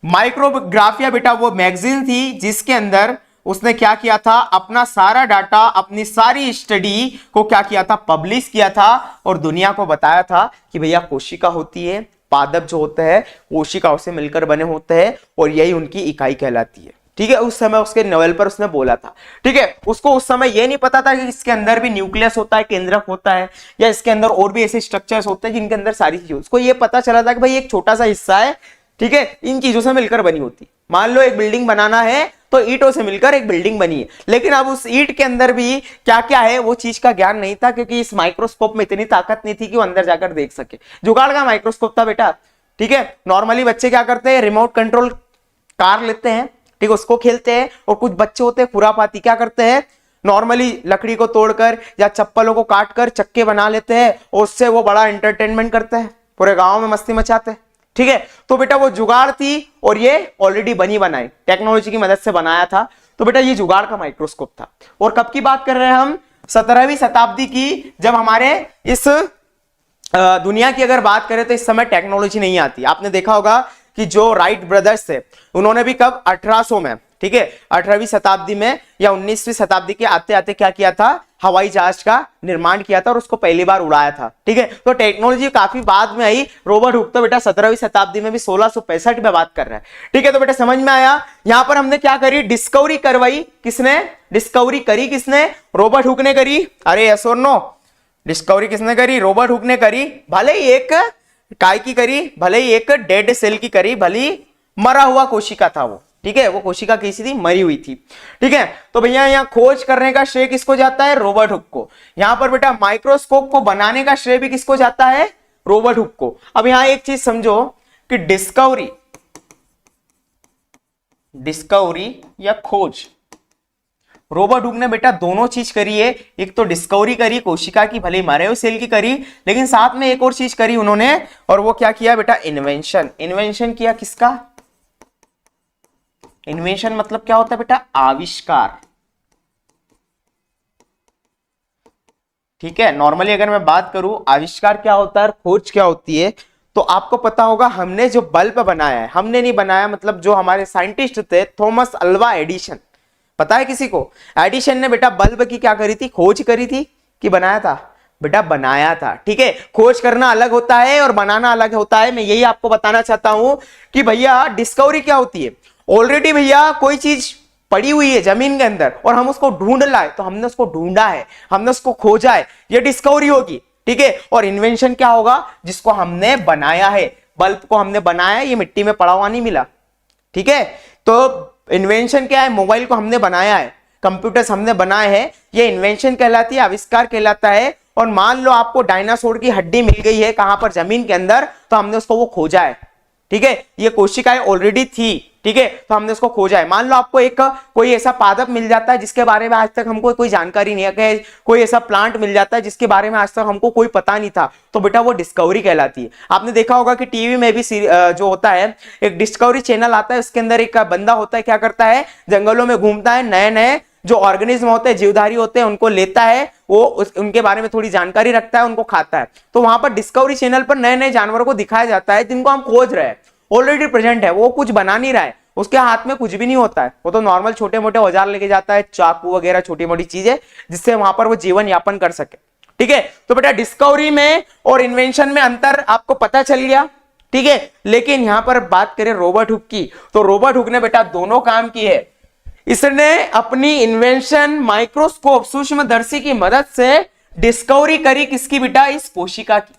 माइक्रोग्राफिया बेटा वो मैगजीन थी जिसके अंदर उसने क्या किया था, अपना सारा डाटा, अपनी सारी स्टडी को क्या किया था, पब्लिश किया था, और दुनिया को बताया था कि भैया कोशिका होती है, पादप जो होते हैं कोशिकाओं से मिलकर बने होते हैं, और यही उनकी इकाई कहलाती है, ठीक है। उस समय उसके नोवेल पर उसने बोला था, ठीक है। उसको उस समय यह नहीं पता था कि इसके अंदर भी न्यूक्लियस होता है, केंद्रक होता है, या इसके अंदर और भी ऐसे स्ट्रक्चर्स होते हैं जिनके अंदर सारी चीजें, उसको यह पता चला था कि भाई एक छोटा सा हिस्सा है, ठीक है, इन चीजों से मिलकर बनी होती। मान लो एक बिल्डिंग बनाना है तो ईंटों से मिलकर एक बिल्डिंग बनी है, लेकिन अब उस ईंट के अंदर भी क्या क्या है वो चीज का ज्ञान नहीं था, क्योंकि इस माइक्रोस्कोप में इतनी ताकत नहीं थी कि वो अंदर जाकर देख सके। जुगाड़ का माइक्रोस्कोप था बेटा, ठीक है। नॉर्मली बच्चे क्या करते हैं, रिमोट कंट्रोल कार लेते हैं, ठीक है, उसको खेलते हैं, और कुछ बच्चे होते हैं खुरापाती, क्या करते हैं, नॉर्मली लकड़ी को तोड़कर या चप्पलों को काटकर चक्के बना लेते हैं, और उससे वो बड़ा एंटरटेनमेंट करते हैं, पूरे गांव में मस्ती मचाते हैं, ठीक है। तो बेटा वो जुगाड़ थी, और ये ऑलरेडी बनी बनाई टेक्नोलॉजी की मदद से बनाया था। तो बेटा ये जुगाड़ का माइक्रोस्कोप था। और कब की बात कर रहे हैं हम, 17वीं शताब्दी की, जब हमारे इस दुनिया की अगर बात करें तो इस समय टेक्नोलॉजी नहीं आती। आपने देखा होगा कि जो राइट ब्रदर्स थे उन्होंने भी कब, 1800 में, ठीक है, 18वीं शताब्दी में या 19वीं शताब्दी के आते आते क्या किया था, हवाई जहाज का निर्माण किया था, और उसको पहली बार उड़ाया था, ठीक है। तो टेक्नोलॉजी काफी बाद में आई। रॉबर्ट हुक तो बेटा 17वीं शताब्दी में भी 1665 में बात कर रहा है, ठीक है। तो बेटा समझ में आया, यहां पर हमने क्या करी, डिस्कवरी करवाई, किसने डिस्कवरी करी, किसने, रॉबर्ट हुक ने करी। अरे यस और नो, डिस्कवरी किसने करी, रॉबर्ट हुक ने करी। भले ही एक काय की करी, भले ही एक डेड सेल की करी, भले ही मरा हुआ कोशिका था वो, ठीक है, वो कोशिका कैसी थी, मरी हुई थी, ठीक है। तो भैया यहाँ खोज करने का श्रेय किसको जाता है, रॉबर्ट हुक को। यहां पर बेटा माइक्रोस्कोप को बनाने का श्रेय भी किसको जाता है, रॉबर्ट हुक को। अब यहां एक चीज समझो कि डिस्कवरी या खोज, रॉबर्ट हुक ने बेटा दोनों चीज करी है। एक तो डिस्कवरी करी कोशिका की, भले मरे हुए सेल की करी, लेकिन साथ में एक और चीज करी उन्होंने, और वो क्या किया बेटा, इन्वेंशन। इन्वेंशन किया किसका, इन्वेंशन मतलब क्या होता है बेटा, आविष्कार, ठीक है। नॉर्मली अगर मैं बात करूं आविष्कार क्या होता है, खोज क्या होती है, तो आपको पता होगा हमने जो बल्ब बनाया है, हमने नहीं बनाया, मतलब जो हमारे साइंटिस्ट थे थॉमस अल्वा एडिशन, पता है किसी को, एडिशन ने बेटा बल्ब की क्या करी थी, खोज करी थी कि बनाया था, बेटा बनाया था, ठीक है। खोज करना अलग होता है और बनाना अलग होता है। मैं यही आपको बताना चाहता हूं कि भैया डिस्कवरी क्या होती है, ऑलरेडी भैया कोई चीज पड़ी हुई है जमीन के अंदर और हम उसको ढूंढ लाए, तो हमने उसको ढूंढा है, हमने उसको खोजा है, ये डिस्कवरी होगी, ठीक है। और इन्वेंशन क्या होगा, जिसको हमने बनाया है, बल्ब को हमने बनाया, ये मिट्टी में पड़ा हुआ नहीं मिला, ठीक है। तो इन्वेंशन क्या है, मोबाइल को हमने बनाया है, कंप्यूटर्स हमने बनाए हैं, ये इन्वेंशन कहलाती है, आविष्कार कहलाता है। और मान लो आपको डायनासोर की हड्डी मिल गई है, कहां पर, जमीन के अंदर, तो हमने उसको वो खोजा है, ठीक है, ये कोशिकाएं ऑलरेडी थी, ठीक है, तो हमने उसको खोजा है। मान लो आपको एक कोई ऐसा पादप मिल जाता है जिसके बारे में आज तक हमको कोई जानकारी नहीं है, कोई ऐसा प्लांट मिल जाता है जिसके बारे में आज तक हमको कोई पता नहीं था, तो बेटा वो डिस्कवरी कहलाती है। आपने देखा होगा कि टीवी में भी जो होता है एक डिस्कवरी चैनल आता है, उसके अंदर एक बंदा होता है, क्या करता है, जंगलों में घूमता है, नए नए जो ऑर्गेनिज्म होते हैं, जीवधारी होते हैं, उनको लेता है, वो उनके बारे में थोड़ी जानकारी रखता है, उनको खाता है। तो वहां पर डिस्कवरी चैनल पर नए नए जानवरों को दिखाया जाता है जिनको हम खोज रहे हैं, ऑलरेडी प्रेजेंट है, वो कुछ बना नहीं रहा है, उसके हाथ में कुछ भी नहीं होता है, वो तो नॉर्मल छोटे मोटे औजार लेके जाता है, चाकू वगैरह छोटी मोटी चीजें, जिससे वहां पर वो जीवन यापन कर सके, ठीक है। तो बेटा डिस्कवरी में और इन्वेंशन में अंतर आपको पता चल गया, ठीक है। लेकिन यहां पर बात करें रॉबर्ट हुक की, तो रॉबर्ट हुक ने बेटा दोनों काम किए। इसने अपनी इन्वेंशन माइक्रोस्कोप सूक्ष्मदर्शी की मदद से डिस्कवरी करी, किसकी बेटा, इस कोशिका की।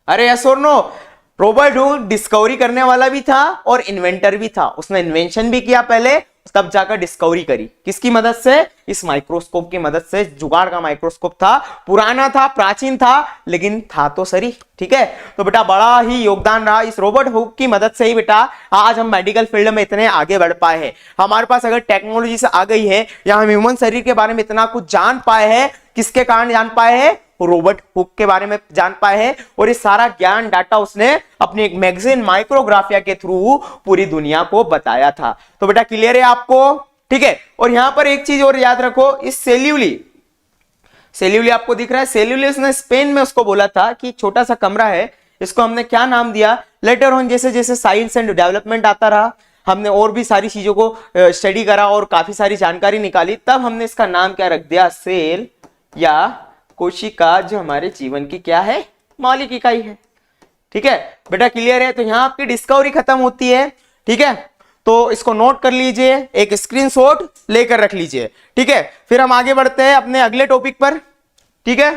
अरे यस और नो, रॉबर्ट हुक डिस्कवरी करने वाला भी था और इन्वेंटर भी था, उसने इन्वेंशन भी किया पहले, तब जाकर डिस्कवरी करी, किसकी मदद से, इस माइक्रोस्कोप की मदद से। जुगाड़ का माइक्रोस्कोप था, पुराना था, प्राचीन था, लेकिन था तो सही, ठीक है। तो बेटा बड़ा ही योगदान रहा इस रॉबर्ट हुक की मदद से ही बेटा आज हम मेडिकल फील्ड में इतने आगे बढ़ पाए हैं। हमारे पास अगर टेक्नोलॉजी से आ गई है या हम ह्यूमन शरीर के बारे में इतना कुछ जान पाए हैं, किसके कारण जान पाए हैं, रॉबर्ट हुक के बारे में जान पाए हैं। और ये सारा ज्ञान डाटा उसने अपनी एक मैगजीन माइक्रोग्राफिया के थ्रू पूरी दुनिया को बताया था। तो बेटा क्लियर है आपको, ठीक है। और यहां पर एक चीज और याद रखो, इस सेल्यूली आपको दिख रहा है, सेल्यूली उसने स्पेन में उसको बोला था कि छोटा सा कमरा है, इसको हमने क्या नाम दिया, लेटर ऑन जैसे जैसे साइंस एंड डेवलपमेंट आता रहा, हमने और भी सारी चीजों को स्टडी करा और काफी सारी जानकारी निकाली, तब हमने इसका नाम क्या रख दिया, सेल या कोशिका, जो हमारे जीवन की क्या है, मौलिक इकाई है, ठीक है। बेटा क्लियर है, तो यहां आपकी डिस्कवरी खत्म होती है, ठीक है। तो इसको नोट कर लीजिए, एक स्क्रीनशॉट लेकर रख लीजिए, ठीक है। फिर हम आगे बढ़ते हैं अपने अगले टॉपिक पर, ठीक है।